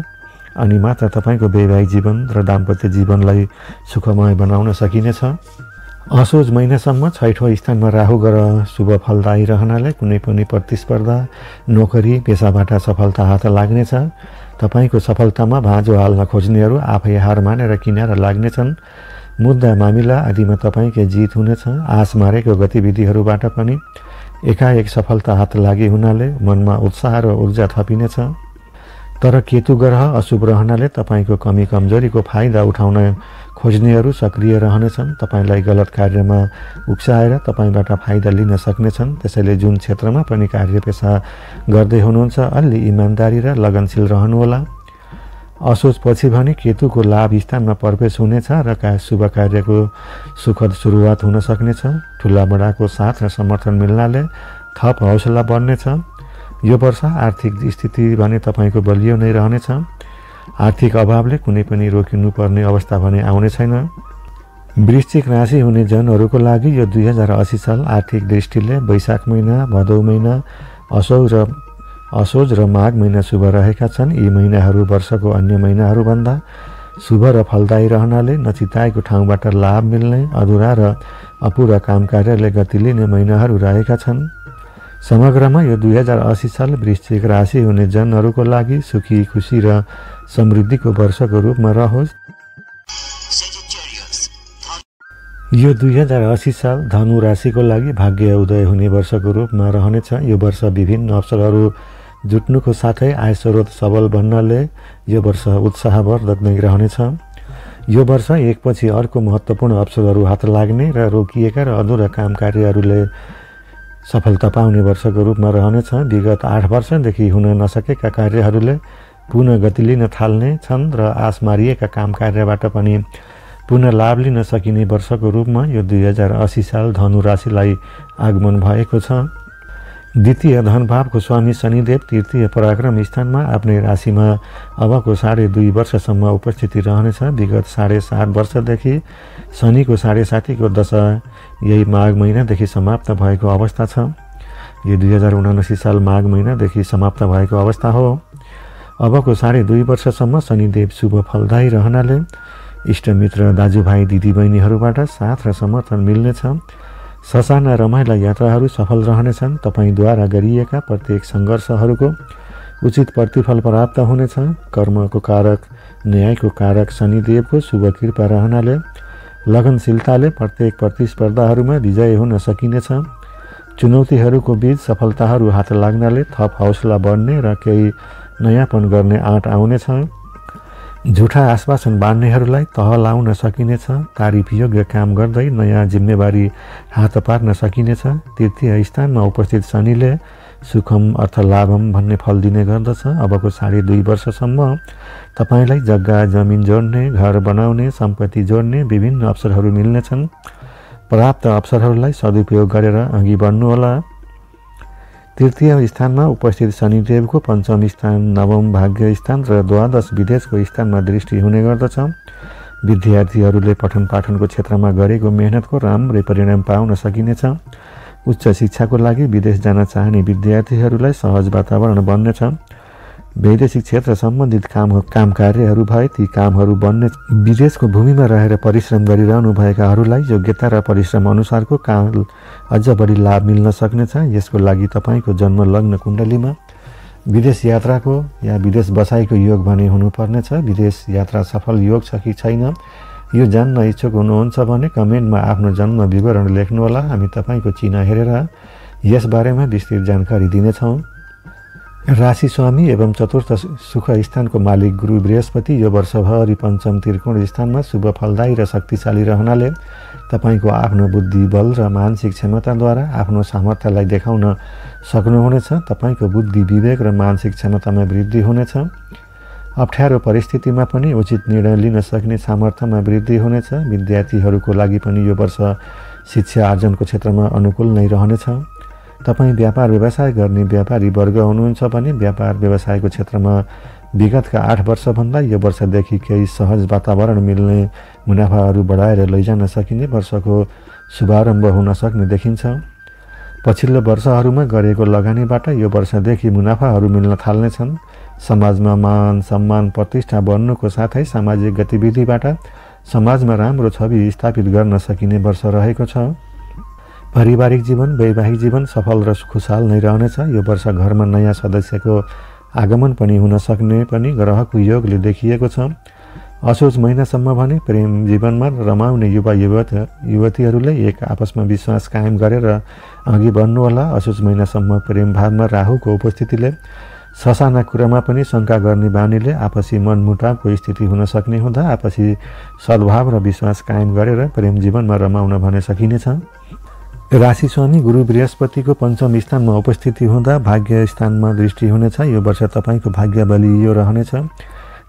अनि मात्र तपाईँको वैवाहिक जीवन र दाम्पत्य जीवनलाई सुखमय बनाउन सकिनेछ। असोज महिनासम्म छैठौँ स्थानमा राहु ग्रह शुभ फलदायी रहनाले कुनै पनि प्रतिस्पर्धा, नोकरी, पेसाबाट सफलता हात लाग्नेछ। तपाईँको सफलतामा भाँजो हाल्न खोज्नेहरू आफै हार मानेर किनारा लाग्नेछन्। मुद्दा मामिला आदिमा तपाईँकै जित हुनेछ। आश मारेको गतिविधिहरूबाट पनि एकाएक सफलता हात लागि हुनाले मनमा उत्साह र ऊर्जा थपिनेछ। तर केतु ग्रह अशुभ रहनाले तपाईँको कमी कमजोरीको फाइदा उठाउन खोज्नेहरू सक्रिय रहनेछन्। तपाईँलाई गलत कार्यमा उक्साएर तपाईँबाट फाइदा लिन सक्नेछन्। त्यसैले जुन क्षेत्रमा पनि कार्यपेसा गर्दै हुनुहुन्छ अलि इमान्दारी र लगनशील रहनुहोला। असोजपछि भने केतुको लाभ स्थानमा प्रवेश हुनेछ र शुभ कार्यको सुखद सुरुवात हुन सक्नेछ। ठुला बडाको साथ र समर्थन मिल्नाले थप हौसला बढ्नेछ। यो वर्ष आर्थिक स्थिति भने तपाईँको बलियो नै रहनेछ। आर्थिक अभावले कुनै पनि रोकिनुपर्ने अवस्था भने आउने छैन। वृश्चिक राशि हुने जनहरूको लागि यो 2080 साल आर्थिक दृष्टिले वैशाख महिना, भदौ महिना, असोज र माघ महिना शुभ रहेका छन्। यी महिनाहरू वर्षको अन्य महिनाहरूभन्दा शुभ र फलदायी रहनाले नचिताएको ठाउँबाट लाभ मिल्ने, अधुरा र अपुरा काम कार्यले गति लिने महिनाहरू रहेका छन्। समग्रमा यो 2080 साल वृश्चिक राशि हुने जनहरूको लागि सुखी, खुसी र समृद्धिको वर्षको रूपमा रहोस्। यो 2080 साल धनु राशिको लागि भाग्य उदय हुने वर्षको रूपमा रहनेछ। यो वर्ष विभिन्न अवसरहरू जुट्नुको साथै आय स्रोत सबल बन्नाले यो वर्ष उत्साहवर्धक नै रहनेछ। यो वर्ष एकपछि अर्को महत्त्वपूर्ण अवसरहरू हात लाग्ने र रोकिएका र अधुरा काम कार्यहरूले सफलता पाउने वर्षको रूपमा रहनेछ। विगत 8 वर्षदेखि हुन नसकेका कार्यहरूले पुनः गति लिन थाल्ने छन् र आश मारिएका काम कार्यबाट पनि पुनः लाभ लिन सकिने वर्षको रूपमा यो 2080 साल धनु राशिलाई आगमन भएको छ। द्वितीय धनभावको स्वामी शनिदेव तृतीय पराक्रम स्थानमा आफ्नै राशिमा अबको 2.5 वर्षसम्म उपस्थिति रहनेछ। विगत 7.5 वर्षदेखि शनिको 7.5 को दशा यही माघ महिनादेखि समाप्त भएको अवस्था छ। यो 2079 साल माघ महिनादेखि समाप्त भएको अवस्था हो। अबको 2.5 वर्षसम्म शनिदेव शुभ फलदायी रहनाले इष्टमित्र, दाजुभाइ, दिदीबहिनीहरूबाट साथ र समर्थन मिल्नेछ। ससाना रमाइला यात्राहरू सफल रहनेछन्। तपाईँद्वारा गरिएका प्रत्येक सङ्घर्षहरूको उचित प्रतिफल प्राप्त हुनेछ। कर्मको कारक, न्यायको कारक शनिदेवको शुभ कृपा रहनाले लगनशीलताले प्रत्येक प्रतिस्पर्धाहरूमा विजय हुन सकिनेछ। चुनौतीहरूको बीच सफलताहरू हात लाग्नाले थप हौसला बढ्ने र केही नयाँपन गर्ने आँट आउनेछ। झुठा आश्वासन बाँड्नेहरूलाई तह लाउन सकिनेछ। तारिफ योग्य काम गर्दै नयाँ जिम्मेवारी हात पार्न सकिनेछ। तृतीय स्थानमा उपस्थित शनिले सुखम अर्थलाभम भन्ने फल दिने गर्दछ। अबको 2.5 वर्षसम्म तपाईँलाई जग्गा जमिन जोड्ने, घर बनाउने, सम्पत्ति जोड्ने विभिन्न अवसरहरू मिल्नेछन्। प्राप्त अवसरहरूलाई सदुपयोग गरेर अघि बढ्नुहोला। तृतीय स्थानमा उपस्थित शनिदेवको पञ्चम स्थान, नवम भाग्य स्थान र द्वादश विदेशको स्थानमा दृष्टि हुने गर्दछ। विद्यार्थीहरूले पठन पाठनको क्षेत्रमा गरेको मेहनतको राम्रै परिणाम पाउन सकिनेछ। उच्च शिक्षाको लागि विदेश जान चाहने विद्यार्थीहरूलाई सहज वातावरण बन्नेछ। वैदेशिक क्षेत्र सम्बन्धित काम कार्यहरू भए ती कामहरू बन्ने। विदेशको भूमिमा रहेर परिश्रम गरिरहनु भएकाहरूलाई योग्यता र परिश्रम अनुसारको काम अझ बढी लाभ मिल्न सक्नेछ। यसको लागि तपाईँको जन्म लग्न कुण्डलीमा विदेश यात्राको या विदेश बसाइको योग भने हुनुपर्नेछ। विदेश यात्रा सफल योग छ कि छैन यो जान्न इच्छुक हुनुहुन्छ भने कमेन्टमा आफ्नो जन्म विवरण लेख्नुहोला। हामी तपाईँको चिना हेरेर यसबारेमा विस्तृत जानकारी दिनेछौँ। राशि स्वामी एवं चतुर्थ सुख स्थानको मालिक गुरु बृहस्पति यो वर्षभरि पञ्चम त्रिकोण स्थानमा शुभ फलदायी र शक्तिशाली रहनाले तपाईँको आफ्नो बुद्धि बल र मानसिक क्षमताद्वारा आफ्नो सामर्थ्यलाई देखाउन सक्नुहुनेछ। तपाईँको बुद्धि, विवेक र मानसिक क्षमतामा वृद्धि हुनेछ। अप्ठ्यारो परिस्थितिमा पनि उचित निर्णय लिन सक्ने सामर्थ्यमा वृद्धि हुनेछ। विद्यार्थीहरूको लागि पनि यो वर्ष शिक्षा आर्जनको क्षेत्रमा अनुकूल नै रहनेछ। तपाईँ व्यापार व्यवसाय गर्ने व्यापारी वर्ग हुनुहुन्छ भने व्यापार व्यवसायको क्षेत्रमा विगतका 8 वर्षभन्दा यो वर्षदेखि केही सहज वातावरण मिल्ने, मुनाफाहरू बढाएर लैजान सकिने वर्षको शुभारम्भ हुन सक्ने देखिन्छ। पछिल्लो वर्षहरूमा गरेको लगानीबाट यो वर्षदेखि मुनाफाहरू मिल्न थाल्नेछन्। समाजमा मान सम्मान प्रतिष्ठा बढ्नुको साथै सामाजिक गतिविधिबाट समाजमा राम्रो छवि स्थापित गर्न सकिने वर्ष रहेको छ। पारिवारिक जीवन वैवाहिक जीवन सफल र खुशाल नै रहनेछ। यो वर्ष घरमा नयाँ सदस्यको आगमन पनि हुन सक्ने पनि ग्रहको योगले देखिएको छ। असोज महिनासम्म भने प्रेम जीवनमा रमाउने युवा युवतीहरूले एक आपसमा विश्वास कायम गरेर अघि बढ्नुहोला। असोज महिनासम्म प्रेम भावमा राहुको उपस्थितिले ससाना कुरामा पनि शङ्का गर्ने बानीले आपसी मनमुटावको स्थिति हुन सक्ने हुँदा आपसी सद्भाव र विश्वास कायम गरेर प्रेम जीवनमा रमाउन भने सकिनेछ। राशि स्वामी गुरु बृहस्पतिको पञ्चम स्थानमा उपस्थिति हुँदा भाग्य स्थानमा दृष्टि हुनेछ। यो वर्ष तपाईँको भाग्य बलियो रहनेछ।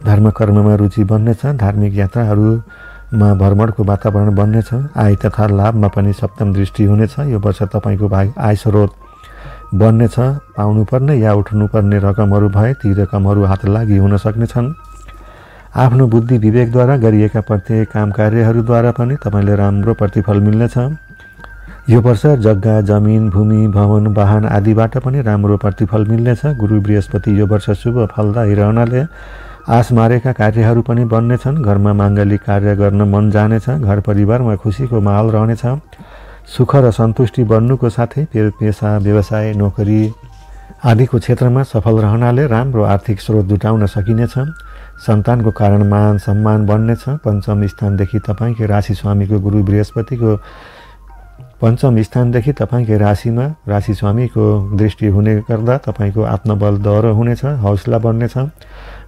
धर्म कर्ममा रुचि बन्नेछ। धार्मिक यात्राहरूमा भ्रमणको वातावरण बन्नेछ। आय तथा लाभमा पनि सप्तम दृष्टि हुनेछ। यो वर्ष तपाईँको आय स्रोत बन्नेछ। पाउनुपर्ने या उठ्नुपर्ने रकमहरू भए ती रकमहरू हात लागि हुन सक्नेछन्। आफ्नो बुद्धि विवेकद्वारा गरिएका प्रत्येक काम कार्यहरूद्वारा पनि तपाईँले राम्रो प्रतिफल मिल्नेछ। यो वर्ष जग्गा जमिन भूमि भवन वाहन आदिबाट पनि राम्रो प्रतिफल मिल्नेछ। गुरु बृहस्पति यो वर्ष शुभ फलदायी रहनाले आश मारेका कार्यहरू पनि बन्नेछन्। घरमा माङ्गलिक कार्य गर्न मन जानेछ। घर परिवारमा खुसीको माहौल रहनेछ। सुख र सन्तुष्टि बन्नुको साथै पेसा व्यवसाय नोकरी आदिको क्षेत्रमा सफल रहनाले राम्रो आर्थिक स्रोत जुटाउन सकिनेछ। सन्तानको कारण मान सम्मान बन्नेछ। पञ्चम स्थानदेखि तपाईँकै राशि स्वामीको गुरु बृहस्पतिको पञ्चम स्थानदेखि तपाईँकै राशिमा राशि स्वामीको दृष्टि हुने गर्दा तपाईँको आत्मबल दह्रो हुनेछ। हौसला बढ्नेछ।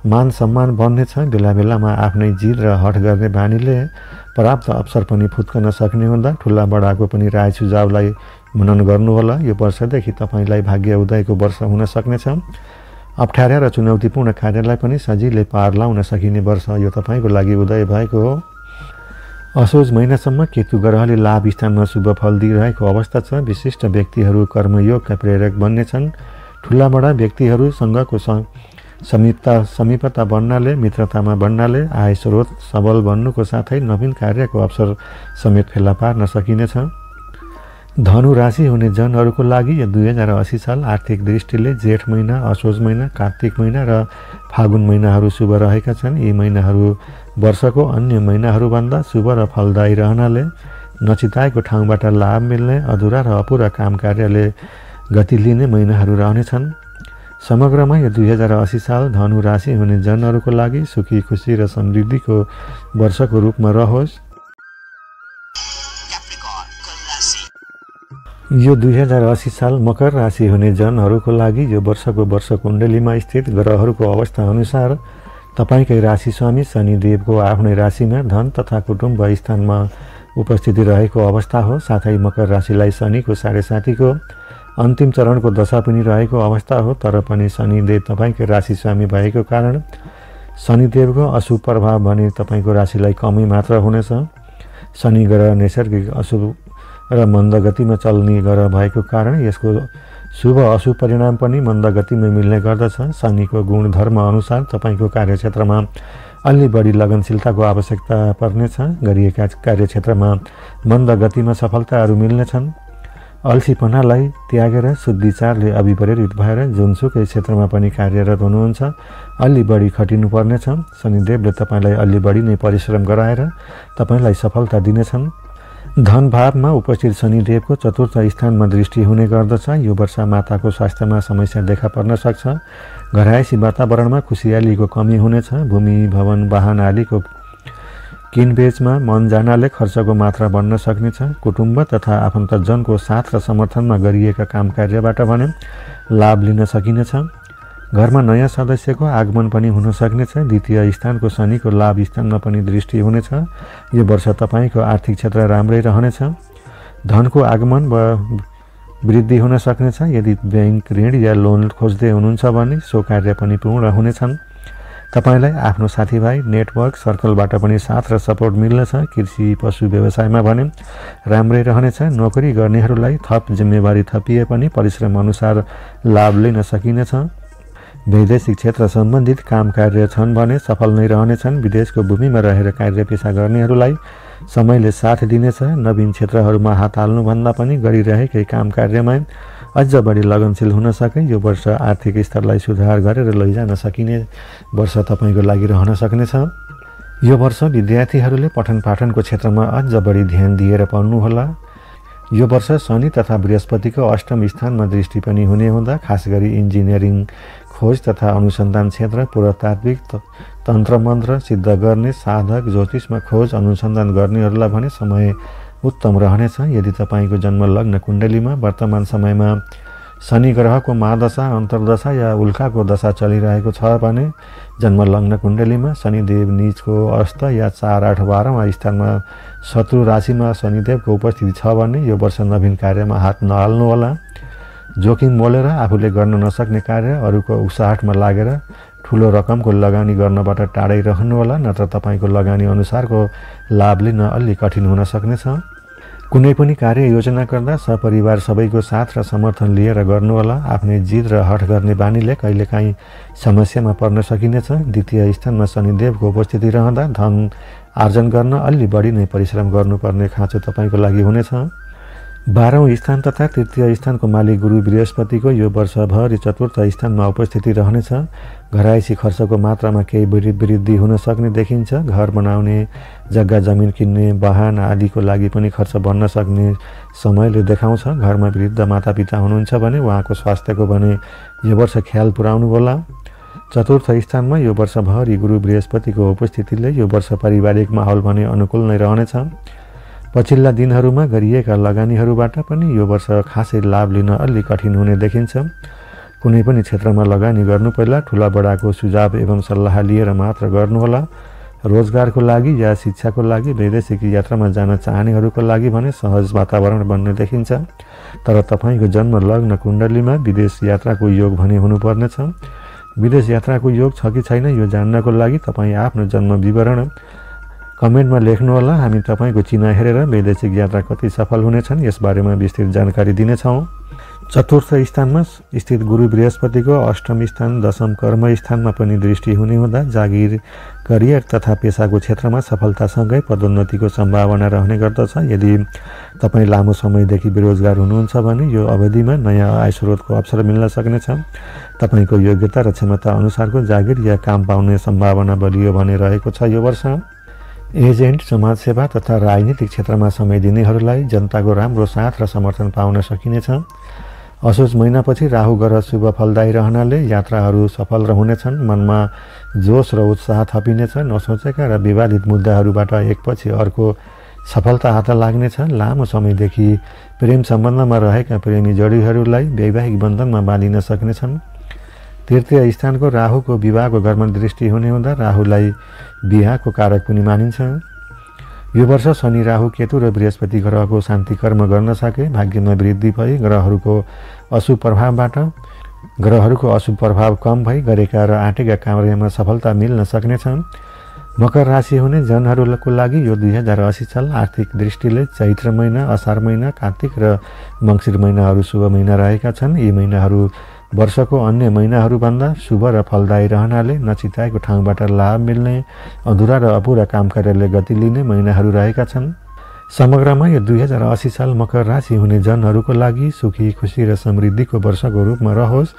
मान सम्मान बढ्नेछ। बेला बेलामा आफ्नै जिद र हठ गर्ने बानीले प्राप्त अवसर पनि फुत्कन सक्ने हुँदा ठुला बडाको पनि राय सुझावलाई मनन गर्नुहोला। यो वर्षदेखि तपाईँलाई भाग्य उदयको वर्ष हुन सक्नेछ। अप्ठ्यारा र चुनौतीपूर्ण कार्यलाई पनि सजिलै पार लाउन सकिने वर्ष यो तपाईँको लागि उदय भएको हो। असोज महिनासम्म केतु ग्रहले लाभ स्थानमा शुभ फल दिइरहेको अवस्था छ। विशिष्ट व्यक्तिहरू कर्मयोगका प्रेरक बन्नेछन्। ठुला बडा व्यक्तिहरूसँगको समीपता बढ्नाले मित्रतामा बढ्नाले आय स्रोत सबल बन्नुको साथै नवीन कार्यको अवसर समेत फेला पार्न सकिनेछ। धनु राशि हुने जनहरूको लागि यो 2080 साल आर्थिक दृष्टिले जेठ महिना असोज महिना कार्तिक महिना र फागुन महिनाहरू शुभ रहेका छन्। यी महिनाहरू वर्षको अन्य महिनाहरूभन्दा शुभ र फलदायी रहनाले नचिताएको ठाउँबाट लाभ मिल्ने अधुरा र अपुरा काम कार्यले गति लिने महिनाहरू रहनेछन्। समग्रमा यो 2080 साल धनु राशि हुने जनहरूको लागि सुखी खुसी र समृद्धिको वर्षको रूपमा रहोस्। यो 2080 साल मकर राशि हुने जनहरूको लागि यो वर्षको वर्ष कुण्डलीमा स्थित ग्रहहरूको अवस्था अनुसार तपाईँकै राशि स्वामी शनिदेवको आफ्नै राशिमा धन तथा कुटुम्ब स्थानमा उपस्थिति रहेको अवस्था हो। साथै मकर राशिलाई शनिको 7.5को अन्तिम चरणको दशा पनि रहेको अवस्था हो। तर पनि शनिदेव तपाईँकै राशि स्वामी भएको कारण शनिदेवको अशुभ प्रभाव भने तपाईँको राशिलाई कमै मात्र हुनेछ। शनि ग्रह नैसर्गिक अशुभ र मन्द गतिमा चल्ने ग्रह भएको कारण यसको शुभ अशुभ परिणाम पनि मन्द गतिमा मिल्ने गर्दछ। शनिको गुण धर्म अनुसार तपाईँको कार्यक्षेत्रमा अलि बढी लगनशीलताको आवश्यकता पर्नेछ। गरिएका कार्यक्षेत्रमा मन्द गतिमा सफलताहरू मिल्नेछन्। अल्छीपनालाई त्यागेर शुद्धिचारले अभिप्रेरित भएर जुनसुकै क्षेत्रमा पनि कार्यरत हुनुहुन्छ अलि बढी खटिनु पर्नेछ। शनिदेवले तपाईँलाई अलि बढी नै परिश्रम गराएर तपाईँलाई सफलता दिनेछन्। धन भावमा उपस्थित शनिदेवको चतुर्थ स्थानमा दृष्टि हुने गर्दछ। यो वर्ष माताको स्वास्थ्यमा समस्या देखा पर्न सक्छ। घरायसी वातावरणमा खुसियालीको कमी हुनेछ। भूमि भवन वाहन आदिको किनबेचमा मन जानाले खर्चको मात्रा बढ्न सक्नेछ। कुटुम्ब तथा आफन्तजनको साथ र समर्थनमा गरिएका काम कार्यबाट भने लाभ लिन सकिनेछ। घरमा नयाँ सदस्यको आगमन पनि हुन सक्नेछ। द्वितीय स्थानको शनिको लाभ स्थानमा पनि दृष्टि हुनेछ। यो वर्ष तपाईँको आर्थिक क्षेत्र राम्रै रहनेछ। धनको आगमन व वृद्धि हुन सक्नेछ। यदि ब्याङ्क ऋण या लोन खोज्दै हुनुहुन्छ भने सो कार्य पनि पूर्ण हुनेछन्। तपाईलाई आफ्नो साथीभाइ नेटवर्क सर्कलबाट पनि साथ र सपोर्ट मिल्नेछ। कृषि पशु व्यवसायमा भने राम्रै रहनेछ। नोकरी गर्नेहरूलाई थप जिम्मेवारी थपिए पनि परिश्रम अनुसार लाभ लिन सकिनेछ। वैदेशिक क्षेत्र सम्बन्धित काम कार्य छन् भने सफल नै रहनेछन्। विदेशको भूमिमा रहेर कार्य पेशा गर्नेहरूलाई समयले साथ दिनेछ। नवीन क्षेत्रहरूमा हात हाल्नुभन्दा पनि गरिरहेकै काम कार्यमा अझ बढी लगनशील हुन सके। यो वर्ष आर्थिक स्तरलाई सुधार गरेर लैजान सकिने वर्ष तपाईँको लागि रहन सक्नेछ। यो वर्ष विद्यार्थीहरूले पठन पाठनको क्षेत्रमा अझ बढी ध्यान दिएर पढ्नुहोला। यो वर्ष शनि तथा बृहस्पतिको अष्टम स्थानमा दृष्टि पनि हुने हुँदा खास गरी इन्जिनियरिङ, खोज तथा अनुसन्धान क्षेत्र, पुरातात्विक, तन्त्र मन्त्र सिद्ध गर्ने, साधक, ज्योतिषमा खोज अनुसन्धान गर्नेहरूलाई भने समय उत्तम रहनेछ। यदि तपाईँको जन्म लग्न कुण्डलीमा वर्तमान समयमा शनि ग्रहको महादशा, अन्तर्दशा या उल्काको दशा चलिरहेको छ भने जन्म लग्न कुण्डलीमा शनिदेव नीचको अस्त या 4, 8, 12मा स्थानमा शत्रु राशिमा शनिदेवको उपस्थिति छ भने यो वर्ष नवीन कार्यमा हात नहाल्नुहोला। जोखिम मोलेर आफूले गर्न नसक्ने कार्य अरूको उक्साहटमा लागेर ठुलो रकमको लगानी गर्नबाट टाढै रहनुहोला, नत्र तपाईँको लगानी अनुसारको लाभ लिन अलि कठिन हुन सक्नेछ। कुनै पनि कार्य योजना गर्दा सपरिवार सबैको साथ र समर्थन लिएर गर्नुहोला। आफ्नै जिद र हठ गर्ने बानीले कहिलेकाहीँ समस्यामा पर्न सकिनेछ। द्वितीय स्थानमा शनिदेवको उपस्थिति रहँदा धन आर्जन गर्न अलि बढी नै परिश्रम गर्नुपर्ने खाँचो तपाईँको लागि हुनेछ। 12औं स्थान तथा तृतीय स्थानको मालिक गुरु बृहस्पतिको यो वर्षभरि चतुर्थ स्थानमा उपस्थिति रहनेछ। घरायसी खर्चको मात्रामा केही वृद्धि हुन सक्ने देखिन्छ। घर बनाउने, जग्गा जमिन किन्ने, वाहन आदिको लागि पनि खर्च बढ्न सक्ने समयले देखाउँछ। घरमा वृद्ध मातापिता हुनुहुन्छ भने उहाँको स्वास्थ्यको भने यो वर्ष ख्याल पुर्याउनु होला। चतुर्थ स्थानमा यो वर्षभरि गुरु बृहस्पतिको उपस्थितिले यो वर्ष पारिवारिक माहौल भने अनुकूल नै रहनेछ। पछिल्ला दिनहरूमा गरिएका लगानीहरूबाट पनि यो वर्ष खासै लाभ लिन अलि कठिन हुने देखिन्छ। कुनै पनि क्षेत्रमा लगानी गर्नु पहिला ठुला बडाको सुझाव एवं सल्लाह लिएर मात्र गर्नुहोला। रोजगारको लागि या शिक्षाको लागि, वैदेशिक यात्रामा जान चाहनेहरूको लागि भने सहज वातावरण बन्ने देखिन्छ। तर तपाईँको जन्म लग्न कुण्डलीमा विदेश यात्राको योग भने हुनुपर्नेछ। विदेश यात्राको योग छ कि छैन यो जान्नको लागि तपाईँ आफ्नो जन्म विवरण कमेन्टमा लेख्नुहोला। हामी तपाईँको चिना हेरेर वैदेशिक यात्रा कति सफल हुनेछन् यसबारेमा विस्तृत जानकारी दिनेछौँ। चतुर्थ स्थानमा स्थित गुरु बृहस्पतिको अष्टम स्थान दशम कर्म स्थानमा पनि दृष्टि हुने हुँदा जागिर, करियर तथा पेसाको क्षेत्रमा सफलतासँगै पदोन्नतिको सम्भावना रहने गर्दछ। यदि तपाईँ लामो समयदेखि बेरोजगार हुनुहुन्छ भने यो अवधिमा नयाँ आय स्रोतको अवसर मिल्न सक्नेछ। तपाईँको योग्यता र क्षमता अनुसारको जागिर या काम पाउने सम्भावना बलियो भने रहेको छ। यो वर्ष एजेन्ट, समाजसेवा तथा राजनीतिक क्षेत्रमा समय दिनेहरूलाई जनताको राम्रो साथ र समर्थन पाउन सकिनेछ। असोज महिनापछि राहु ग्रह शुभ फलदायी रहनाले यात्राहरू सफल हुनेछन्। मनमा जोश र उत्साह थपिनेछ। नसोचेका र विवादित मुद्दाहरूबाट एकपछि अर्को सफलता हात लाग्नेछ। लामो समयदेखि प्रेम सम्बन्धमा रहेका प्रेमी जोडीहरूलाई वैवाहिक बन्धनमा बाँधिन सक्नेछन्। तृतीय स्थानको राहुको विवाहको घरमा दृष्टि हुने हुँदा राहुलाई बिहाको कारक पनि मानिन्छ। यो वर्ष शनि, राहु, केतु र बृहस्पति ग्रहको शान्ति कर्म गर्न सके भाग्यमा वृद्धि भई ग्रहहरूको अशुभ प्रभाव कम भई गरेका र आँटेका कार्यमा सफलता मिल्न सक्नेछ। मकर राशि हुने जनहरूको लागि यो 2080 साल आर्थिक दृष्टिले चैत्र महिना, असार महिना, कार्तिक र मङ्सिर महिनाहरू शुभ महिना रहेका छन्। यी महिनाहरू वर्षको अन्य महिनाहरूभन्दा शुभ र फलदायी रहनाले नचिताएको ठाउँबाट लाभ मिल्ने, अधुरा र अपुरा काम कार्यले गति लिने महिनाहरू रहेका छन्। समग्रमा यो 2080 साल मकर राशि हुने जनहरूको लागि सुखी, खुसी र समृद्धिको वर्षको रूपमा रहोस्।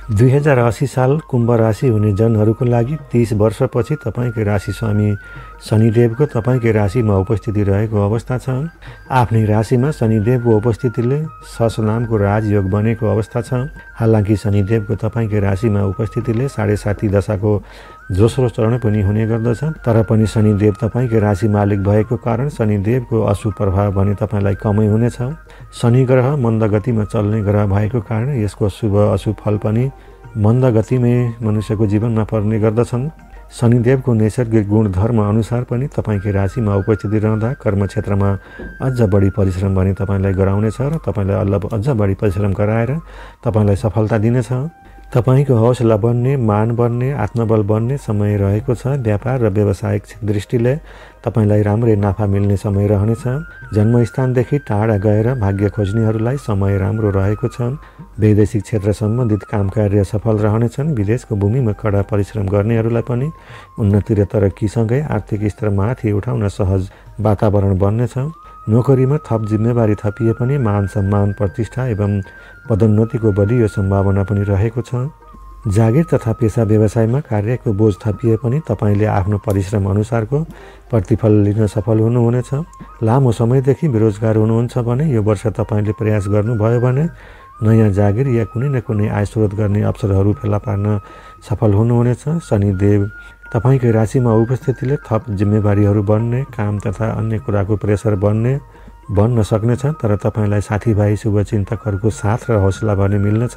2080 साल कुम्भ राशि हुने जनहरूको लागि 30 वर्षपछि तपाईँकै राशि स्वामी शनिदेवको तपाईँकै राशिमा उपस्थिति रहेको अवस्था छ। आफ्नै राशिमा शनिदेवको उपस्थितिले सस नामको राजयोग बनेको अवस्था छ। हालाकि शनिदेवको तपाईँकै राशिमा उपस्थितिले 7.5 दशाको दोस्रो चरण पनि हुने गर्दछ। तर पनि शनिदेव तपाईँकै राशि मालिक भएको कारण शनिदेवको अशुभ प्रभाव भने तपाईँलाई कमै हुनेछ। शनि ग्रह मन्द गतिमा चल्ने ग्रह भएको कारण यसको शुभ अशुभ फल पनि मन्द गतिमै मनुष्यको जीवनमा पर्ने गर्दछन्। शनिदेवको नैसर्गिक गुणधर्म अनुसार पनि तपाईँकै राशिमा उपस्थिति रहँदा कर्म क्षेत्रमा अझ बढी परिश्रम भने तपाईँलाई गराउनेछ र तपाईँलाई अझ बढी परिश्रम गराएर तपाईँलाई सफलता दिनेछ। तपाईँको हौसला बढ्ने, मान बढ्ने, आत्मबल बढ्ने समय रहेको छ। व्यापार र व्यावसायिक दृष्टिले तपाईँलाई राम्रै नाफा मिल्ने समय रहनेछ। जन्मस्थानदेखि टाढा गएर भाग्य खोज्नेहरूलाई समय राम्रो रहेको छ। वैदेशिक क्षेत्र सम्बन्धित काम कार्य सफल रहनेछन्। विदेशको भूमिमा कडा परिश्रम गर्नेहरूलाई पनि उन्नति र तरक्कीसँगै आर्थिक स्तर माथि उठाउन सहज वातावरण बन्नेछ। नोकरीमा थप जिम्मेवारी थपिए पनि मान सम्मान, प्रतिष्ठा एवं पदोन्नतिको बलियो सम्भावना पनि रहेको छ। जागिर तथा पेसा व्यवसायमा कार्यको बोझ थपिए पनि तपाईँले आफ्नो परिश्रम अनुसारको प्रतिफल लिन सफल हुनुहुनेछ। लामो समयदेखि बेरोजगार हुनुहुन्छ भने यो वर्ष तपाईँले प्रयास गर्नुभयो भने नयाँ जागिर या कुनै न कुनै आय स्रोत गर्ने अवसरहरू फेला पार्न सफल हुनुहुनेछ। शनिदेव तपाईँकै राशिमा उपस्थितिले थप जिम्मेवारीहरू बढ्ने, काम तथा अन्य कुराको प्रेसर बन्न सक्नेछ, तर तपाईँलाई साथीभाइ शुभचिन्तकहरूको साथ र हौसला भने मिल्नेछ।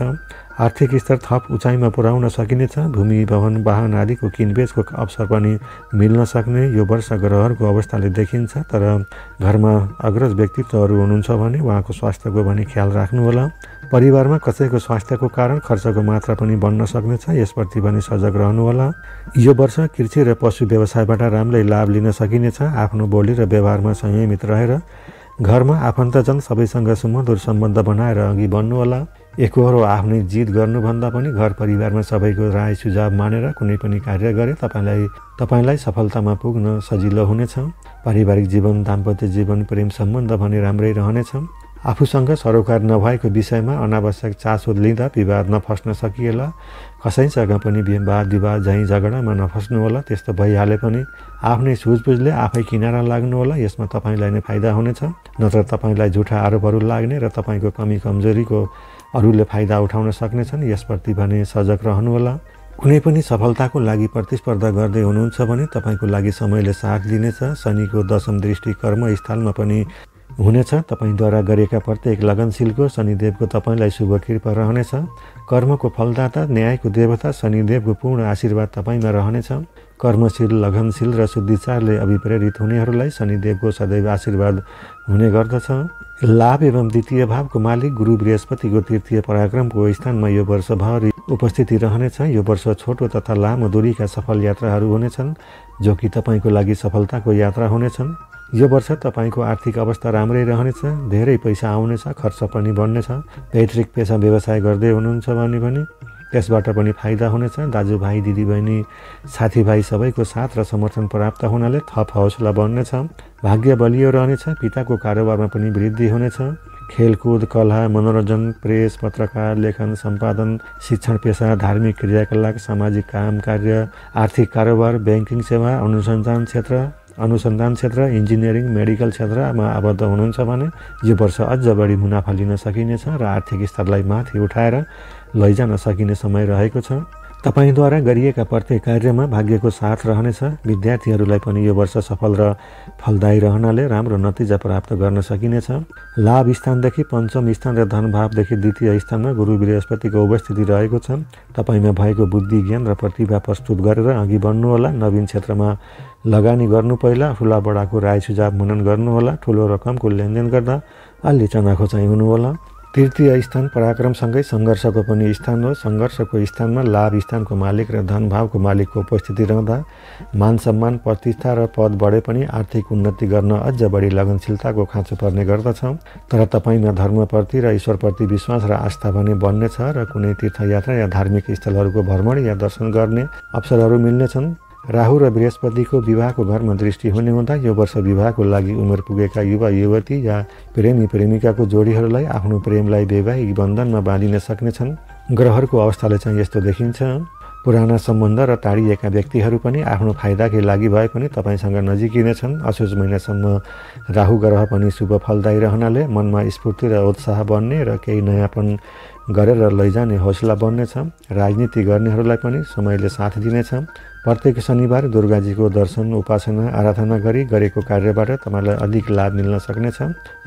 आर्थिक स्तर थप उचाइमा पुर्याउन सकिनेछ। भूमि, भवन, वाहन आदिको किनबेचको अवसर पनि मिल्न सक्ने यो वर्ष ग्रहहरूको अवस्थाले देखिन्छ, तर घरमा अग्रज व्यक्तित्वहरू हुनुहुन्छ भने उहाँको स्वास्थ्यको भने ख्याल राख्नुहोला। परिवारमा कसैको स्वास्थ्यको कारण खर्चको मात्रा पनि बढ्न सक्नेछ, यसप्रति पनि सजग रहनुहोला। यो वर्ष कृषि र पशु व्यवसायबाट राम्रै लाभ लिन सकिनेछ। आफ्नो बोली र व्यवहारमा संयमित रहेर घरमा आफन्तजन सबैसँग सुमधुर सम्बन्ध बनाएर अघि बढ्नुहोला। एकहोरो आफ्नै जित गर्नुभन्दा पनि घर परिवारमा सबैको राय सुझाव मानेर कुनै पनि कार्य गरे तपाईँलाई सफलतामा पुग्न सजिलो हुनेछ। पारिवारिक जीवन, दाम्पत्य जीवन, प्रेम सम्बन्ध भने राम्रै रहनेछ। आफूसँग सरोकार नभएको विषयमा अनावश्यक चासो लिँदा विवाद नफस्न सकिएला। कसैसँग पनि वाद विवाद झैँ झगडामा नफस्नु होला। त्यस्तो भइहाले पनि आफ्नै सुझबुझले आफै किनारा लाग्नुहोला, यसमा तपाईँलाई नै फाइदा हुनेछ। नत्र तपाईँलाई झुठा आरोपहरू लाग्ने र तपाईँको कमी कमजोरीको अरूले फाइदा उठाउन सक्नेछन्, यसप्रति भने सजग रहनुहोला। कुनै पनि सफलताको लागि प्रतिस्पर्धा गर्दै हुनुहुन्छ भने तपाईँको लागि समयले साथ दिनेछ। शनिको दशम दृष्टि कर्म स्थलमा पनि हुनेछ। तपाईँद्वारा गरेका प्रत्येक लगनशीलको शनिदेवको तपाईँलाई शुभ कृपा रहनेछ। कर्मको फलदाता, न्यायको देवता शनिदेवको पूर्ण आशीर्वाद तपाईँमा रहनेछ। कर्मशील, लगनशील र शुद्धिचारले अभिप्रेरित हुनेहरूलाई शनिदेवको सदैव आशीर्वाद हुने गर्दछ। लाभ एवं द्वितीय भावको मालिक गुरु बृहस्पतिको तृतीय पराक्रमको स्थानमा यो वर्षभरि उपस्थिति रहनेछ। यो वर्ष छोटो तथा लामो दूरीका सफल यात्राहरू हुनेछन्, जो कि तपाईँको लागि सफलताको यात्रा हुनेछन्। यो वर्ष तपाईँको आर्थिक अवस्था राम्रै रहनेछ। धेरै पैसा आउनेछ, खर्च पनि बढ्नेछ। पैतृक पेसा व्यवसाय गर्दै हुनुहुन्छ भने पनि त्यसबाट पनि फाइदा हुनेछ। दाजुभाइ, दिदीबहिनी, साथीभाइ सबैको साथ र समर्थन प्राप्त हुनाले थप हौसला बढ्नेछ। भाग्य बलियो रहनेछ। पिताको कारोबारमा पनि वृद्धि हुनेछ। खेलकुद, कला, मनोरञ्जन, प्रेस, पत्रकार, लेखन, सम्पादन, शिक्षण पेसा, धार्मिक क्रियाकलाप, सामाजिक काम कार्य, आर्थिक कारोबार, ब्याङ्किङ सेवा, अनुसन्धान क्षेत्र, इन्जिनियरिङ, मेडिकल क्षेत्रमा आबद्ध हुनुहुन्छ भने यो वर्ष अझ बढी मुनाफा लिन सकिनेछ र आर्थिक स्तरलाई माथि उठाएर लैजान सकिने समय रहेको छ। तपाईँद्वारा गरिएका प्रत्येक कार्यमा भाग्यको साथ रहनेछ। विद्यार्थीहरूलाई पनि यो वर्ष सफल र फलदायी रहनाले राम्रो नतिजा प्राप्त गर्न सकिनेछ। लाभ स्थानदेखि पञ्चम स्थान र धनभावदेखि द्वितीय स्थानमा गुरु बृहस्पतिको उपस्थिति रहेको छ। तपाईँमा भएको बुद्धि, ज्ञान र प्रतिभा प्रस्तुत गरेर अघि बढ्नुहोला। नवीन क्षेत्रमा लगानी गर्नु पहिला ठुला बडाको राय सुझाव मनन गर्नुहोला। ठुलो रकमको लेनदेन गर्दा अलि चनाखोचाइ हुनुहोला। तृतीय स्थान पराक्रमसँगै सङ्घर्षको पनि स्थान हो। सङ्घर्षको स्थानमा लाभ स्थानको मालिक र धनभावको मालिकको उपस्थिति रहँदा मान सम्मान, प्रतिष्ठा र पद बढे पनि आर्थिक उन्नति गर्न अझ बढी लगनशीलताको खाँचो पर्ने गर्दछ। तर तपाईँमा धर्मप्रति र ईश्वरप्रति विश्वास र आस्था भने बन्नेछ र कुनै तीर्थयात्रा या धार्मिक स्थलहरूको भ्रमण या दर्शन गर्ने अवसरहरू मिल्नेछन्। राहु र बृहस्पतिको विवाहको घरमा दृष्टि हुने हुँदा यो वर्ष विवाहको लागि उमेर पुगेका युवा युवती या प्रेमी प्रेमिकाको जोडीहरूलाई आफ्नो प्रेमलाई वैवाहिक बन्धनमा बाँधिन सक्नेछन्। ग्रहहरूको अवस्थाले चाहिँ यस्तो देखिन्छ। पुराना सम्बन्ध र टाढिएका व्यक्तिहरू पनि आफ्नो फाइदाकै लागि भए पनि तपाईँसँग नजिकिनेछन्। असोज महिनासम्म राहु ग्रह पनि शुभ फलदायी रहनाले मनमा स्फूर्ति र उत्साह बढ्ने र केही नयाँपन गरेर लैजाने हौसला बन्नेछ। राजनीति गर्नेहरूलाई पनि समयले साथ दिनेछ। प्रत्येक शनिबार दुर्गाजीको दर्शन उपासना आराधना गरी गरेको कार्यबाट तपाईँलाई अधिक लाभ मिल्न सक्नेछ।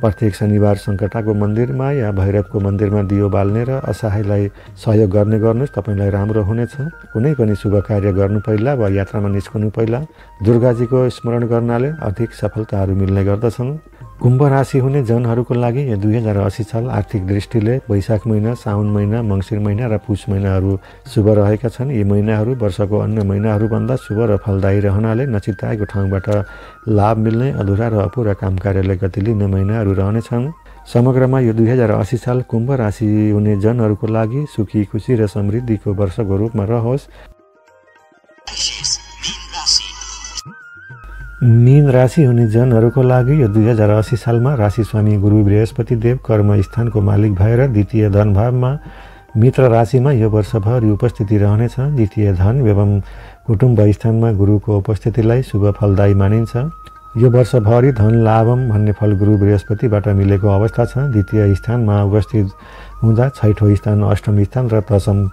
प्रत्येक शनिबार सङ्कटाको मन्दिरमा या भैरवको मन्दिरमा दियो बाल्ने र असहायलाई सहयोग गर्ने गर्नुहोस्, तपाईँलाई राम्रो हुनेछ। कुनै पनि शुभ कार्य गर्नु पहिला वा यात्रामा निस्कनु पहिला दुर्गाजीको स्मरण गर्नाले अधिक सफलताहरू मिल्ने गर्दछन्। कुम्भ राशि हुने जनहरूको लागि यो 2080 साल आर्थिक दृष्टिले वैशाख महिना, साउन महिना, मङ्सिर महिना र पुष महिनाहरू शुभ रहेका छन्। यी महिनाहरू वर्षको अन्य महिनाहरूभन्दा शुभ र फलदायी रहनाले नचिताएको ठाउँबाट लाभ मिल्ने, अधुरा र अपुरा काम कार्यले गति लिने महिनाहरू रहनेछन्। समग्रमा यो 2080 साल कुम्भ राशि हुने जनहरूको लागि सुखी, खुसी र समृद्धिको वर्षको रूपमा रहोस्। मीन राशि हुने जनहरूको लागि यो 2080 सालमा राशि स्वामी गुरु बृहस्पति देव कर्म स्थानको मालिक भएर द्वितीय धन भावमा मित्र राशिमा यो वर्षभरि उपस्थिति रहनेछ। द्वितीय धन एवं कुटुम्ब स्थानमा गुरुको उपस्थितिलाई शुभ फलदायी मानिन्छ। यो वर्षभरि धन लाभम भन्ने फल गुरु बृहस्पतिबाट मिलेको अवस्था छ। द्वितीय स्थानमा उपस्थित हुँदा छैठौँ स्थान, अष्टम स्थान र दशम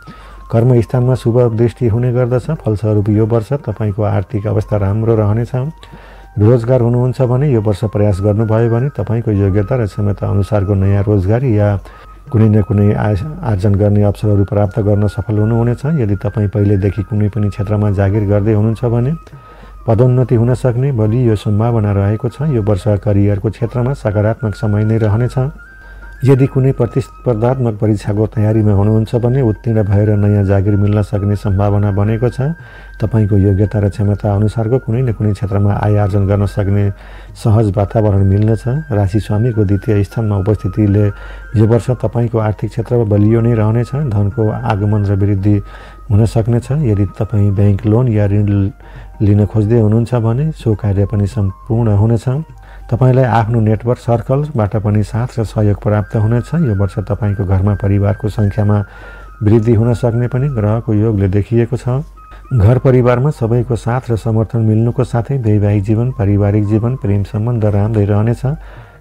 कर्म स्थानमा शुभ दृष्टि हुने गर्दछ। फलस्वरूप यो वर्ष तपाईँको आर्थिक अवस्था राम्रो रहनेछ। बेरोजगार हुनुहुन्छ भने यो वर्ष प्रयास गर्नुभयो भने तपाईँको योग्यता र क्षमता अनुसारको नयाँ रोजगारी या कुनै न कुनै आर्जन गर्ने अवसरहरू प्राप्त गर्न सफल हुनुहुनेछ। यदि तपाईँ पहिलेदेखि कुनै पनि क्षेत्रमा जागिर गर्दै हुनुहुन्छ भने पदोन्नति हुन सक्ने बलियो सम्भावना रहेको छ। यो वर्ष करियरको क्षेत्रमा सकारात्मक समय नै रहनेछ। यदि कुनै प्रतिस्पर्धात्मक परीक्षाको तयारीमा हुनुहुन्छ भने उत्तीर्ण भएर नयाँ जागिर मिल्न सक्ने सम्भावना बनेको छ। तपाईँको योग्यता र क्षमता अनुसारको कुनै न कुनै क्षेत्रमा आय आर्जन गर्न सक्ने सहज वातावरण मिल्नेछ। राशि स्वामीको द्वितीय स्थानमा उपस्थितिले यो वर्ष तपाईँको आर्थिक क्षेत्रमा बलियो नै रहनेछ। धनको आगमन र वृद्धि हुन सक्नेछ। यदि तपाईँ ब्याङ्क लोन या ऋण लिन खोज्दै हुनुहुन्छ भने सो कार्य पनि सम्पूर्ण हुनेछ। तपाईँलाई आफ्नो नेटवर्क सर्कलबाट पनि साथ र सहयोग प्राप्त हुनेछ। यो वर्ष तपाईँको घरमा परिवारको सङ्ख्यामा वृद्धि हुन सक्ने पनि ग्रहको योगले देखिएको छ। घर परिवारमा सबैको साथ र समर्थन मिल्नुको साथै वैवाहिक जीवन, पारिवारिक जीवन, प्रेम सम्बन्ध राम्रै रहनेछ।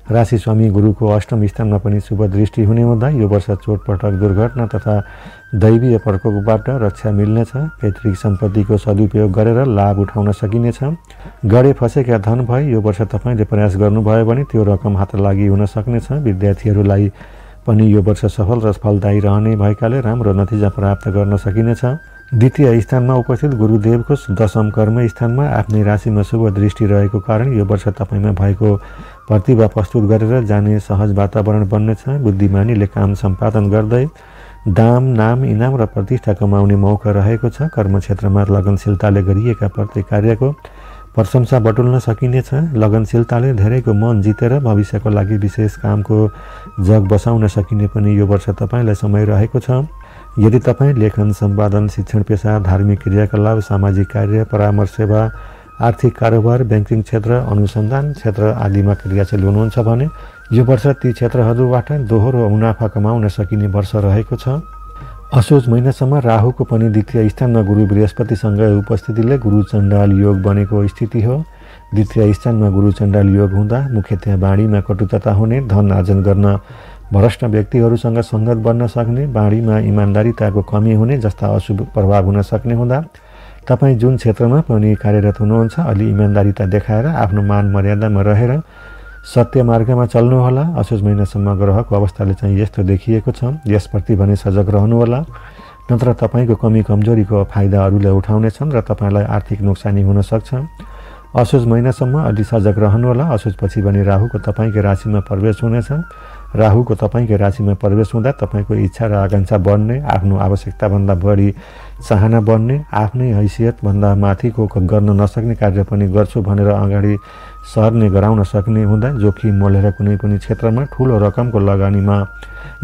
राशि स्वामी गुरुको अष्टम स्थानमा पनि शुभ दृष्टि हुने हुँदा यो वर्ष चोटपटक, दुर्घटना तथा दैवीय प्रकोपबाट रक्षा मिल्नेछ। पैतृक सम्पत्तिको सदुपयोग गरेर लाभ उठाउन सकिनेछ। गडे फसेका धन भए यो वर्ष तपाईँले प्रयास गर्नुभयो भने त्यो रकम हात लागि हुन सक्नेछ। विद्यार्थीहरूलाई पनि यो वर्ष सफल र फलदायी रहने भएकाले राम्रो नतिजा प्राप्त गर्न सकिनेछ। द्वितीय स्थानमा उपस्थित गुरुदेवको दशम कर्म स्थानमा आफ्नै राशिमा शुभ दृष्टि रहेको कारण यो वर्ष तपाईँमा भएको प्रतिभा प्रस्तुत गरेर जाने सहज वातावरण बन्नेछ। बुद्धिमानीले काम सम्पादन गर्दै दाम, नाम, इनाम र प्रतिष्ठा कमाउने मौका रहेको छ। कर्मक्षेत्रमा लगनशीलताले गरिएका प्रत्येक कार्यको प्रशंसा बटुल्न सकिनेछ। लगनशीलताले धेरैको मन जितेर भविष्यको लागि विशेष कामको जग बसाउन सकिने पनि यो वर्ष तपाईँलाई समय रहेको छ। यदि तपाईँ लेखन, सम्पादन, शिक्षण पेशा, धार्मिक क्रियाकलाप, सामाजिक कार्य, परामर्श सेवा, आर्थिक कारोबार, ब्याङ्किङ क्षेत्र, अनुसन्धान क्षेत्र आदिमा क्रियाशील हुनुहुन्छ भने यो वर्ष ती क्षेत्रहरूबाट दोहोरो मुनाफा कमाउन सकिने वर्ष रहेको छ। असोज महिनासम्म राहुको पनि द्वितीय स्थानमा गुरु बृहस्पतिसँग उपस्थितिले गुरु चण्डाल योग बनेको स्थिति हो। द्वितीय स्थानमा गुरु चण्डाल योग हुँदा मुख्यतया बाणीमा कटुता हुने, धन आर्जन गर्न भ्रष्ट व्यक्तिहरूसँग सङ्गत बन्न सक्ने, बाणीमा इमान्दारिताको कमी हुने जस्ता अशुभ प्रभाव हुन सक्ने हुँदा तपाईँ जुन क्षेत्रमा पनि कार्यरत हुनुहुन्छ अलि इमान्दारिता देखाएर आफ्नो मान मर्यादामा रहेर सत्य मार्गमा चल्नुहोला। असोज महिनासम्म ग्रहको अवस्थाले चाहिँ यस्तो देखिएको छ। यसप्रति भने सजग रहनुहोला, नत्र तपाईँको कमी कमजोरीको फाइदा अरूले उठाउनेछन् र तपाईँलाई आर्थिक नोक्सानी हुन सक्छ। असोज महिनासम्म अलि सजग रहनुहोला। असोजपछि भने राहुको तपाईँको राशिमा प्रवेश हुनेछ। राहुको तपाईँको राशिमा प्रवेश हुँदा तपाईँको इच्छा र आकाङ्क्षा बढ्ने, आफ्नो आवश्यकताभन्दा बढी चाहना बढ्ने, आफ्नै हैसियतभन्दा माथिको गर्न नसक्ने कार्य पनि गर्छु भनेर अगाडि सर्ने गराउन सक्ने हुँदा जोखिम मोलेर कुनै पनि क्षेत्रमा ठुलो रकमको लगानीमा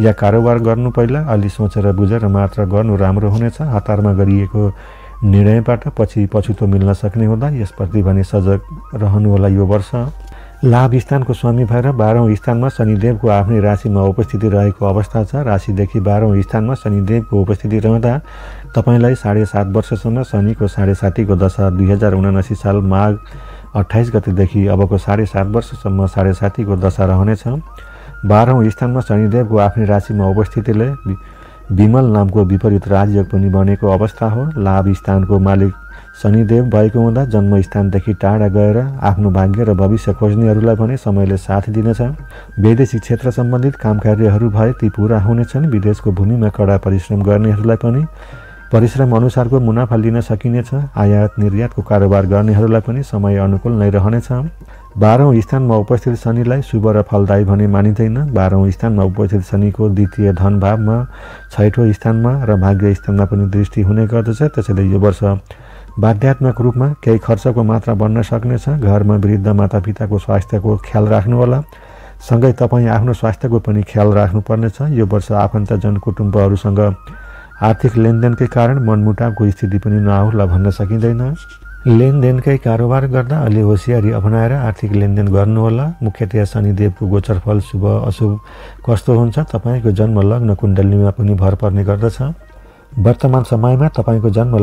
या कारोबार गर्नु पहिला अलि सोचेर बुझेर मात्र गर्नु राम्रो हुनेछ। हतारमा गरिएको निर्णयबाट पछि पछुतो मिल्न सक्ने हुँदा यसप्रति भने सजग रहनुहोला। यो वर्ष लाभ स्थानको स्वामी भएर 12औं स्थानमा शनिदेवको आफ्नै राशिमा उपस्थिति रहेको अवस्था छ। राशिदेखि 12औं स्थानमा शनिदेवको उपस्थिति रहँदा तपाईँलाई 7.5 वर्षसम्म शनिको 7.5को दशा 2079 साल माघ 28 गतेदेखि अबको 7.5 वर्षसम्म 7.5को दशा रहनेछ। 12औं स्थानमा शनिदेवको आफ्नै राशिमा उपस्थितिले विमल नामको विपरीत राजयोग पनि बनेको अवस्था हो। लाभ स्थानको मालिक शनिदेव भएको हुँदा जन्मस्थानदेखि टाढा गएर आफ्नो भाग्य र भविष्य खोज्नेहरूलाई भने समयले साथ दिनेछ। वैदेशिक क्षेत्र सम्बन्धित काम कार्यहरू भए ती पूरा हुनेछन्। विदेशको भूमिमा कडा परिश्रम गर्नेहरूलाई पनि परिश्रम अनुसारको मुनाफा लिन सकिनेछ। आयात निर्यातको कारोबार गर्नेहरूलाई पनि समय अनुकूल नै रहनेछ। 12औं स्थानमा उपस्थित शनिलाई शुभ र फलदायी भने मानिँदैन। 12औं स्थानमा उपस्थित शनिको द्वितीय धन भावमा, 6ठौँ स्थानमा र भाग्य स्थानमा पनि दृष्टि हुने गर्दछ। त्यसैले यो वर्ष बाध्यात्मक रूपमा केही खर्चको मात्रा बढ्न सक्नेछ। घरमा वृद्ध मातापिताको स्वास्थ्यको ख्याल राख्नुहोला। सँगै तपाईँ आफ्नो स्वास्थ्यको पनि ख्याल राख्नुपर्नेछ। यो वर्ष आफन्तजन कुटुम्बहरूसँग आर्थिक लेनदेनकै कारण मनमुटावको स्थिति पनि नआउला भन्न सकिँदैन। लेनदेनकै कारोबार गर्दा अलि होसियारी अपनाएर आर्थिक लेनदेन गर्नुहोला। मुख्यतया शनिदेवको गोचरफल शुभ अशुभ कस्तो हुन्छ तपाईँको जन्म लग्न कुण्डलीमा पनि भर पर्ने गर्दछ। वर्तमान समयमा तपाईँको जन्म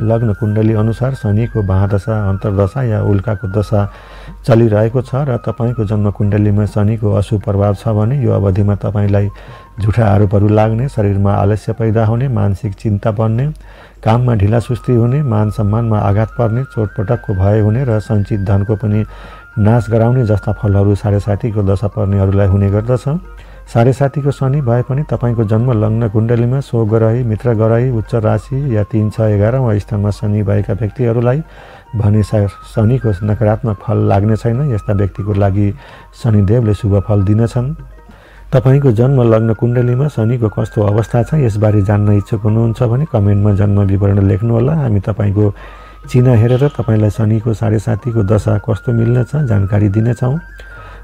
लग्न कुण्डली अनुसार शनिको महादशा, अन्तर्दशा या उल्काको दशा चलिरहेको छ र तपाईँको जन्म कुण्डलीमा शनिको अशुभ प्रभाव छ भने यो अवधिमा तपाईँलाई झुठा आरोपहरू लाग्ने, शरीरमा आलस्य पैदा हुने, मानसिक चिन्ता बढ्ने, काममा ढिलासुस्ती हुने, मान सम्मानमा आघात पर्ने, चोटपटकको भय हुने र सञ्चित धनको पनि नाश गराउने जस्ता फलहरू 7.5को दशा पर्नेहरूलाई हुने गर्दछ। 7.5को शनि भए पनि तपाईँको जन्म लग्न कुण्डलीमा सो ग्रही, मित्र ग्रही, उच्च राशि या 3, 6, 11औं स्थानमा शनि भएका व्यक्तिहरूलाई भने शनिको नकारात्मक फल लाग्ने छैन। यस्ता व्यक्तिको लागि शनिदेवले शुभ फल दिनेछन्। तपाईँको जन्म लग्न कुण्डलीमा शनिको कस्तो अवस्था छ यसबारे जान्न इच्छुक हुनुहुन्छ भने कमेन्टमा जन्म विवरण लेख्नुहोला। हामी तपाईँको चिन्ह हेरेर तपाईँलाई शनिको 7.5को दशा कस्तो मिल्नेछ जानकारी दिनेछौँ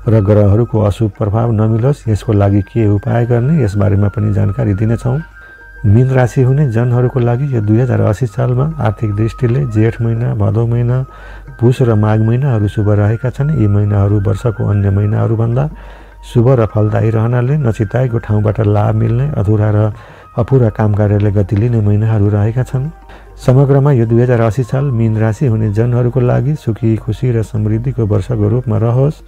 र ग्रहहरूको अशुभ प्रभाव नमिलोस् यसको लागि के उपाय गर्ने यसबारेमा पनि जानकारी दिनेछौँ। मीन राशि हुने जनहरूको लागि यो 2080 सालमा आर्थिक दृष्टिले जेठ महिना, भदौ महिना, पुष र माघ महिनाहरू शुभ रहेका छन्। यी महिनाहरू वर्षको अन्य महिनाहरूभन्दा शुभ र फलदायी रहनाले नचिताएको ठाउँबाट लाभ मिल्ने, अधुरा र अपुरा काम कार्यले गति लिने महिनाहरू रहेका छन्। समग्रमा यो 2080 साल मीन राशि हुने जनहरूको लागि सुखी, खुसी र समृद्धिको वर्षको रूपमा रहोस्।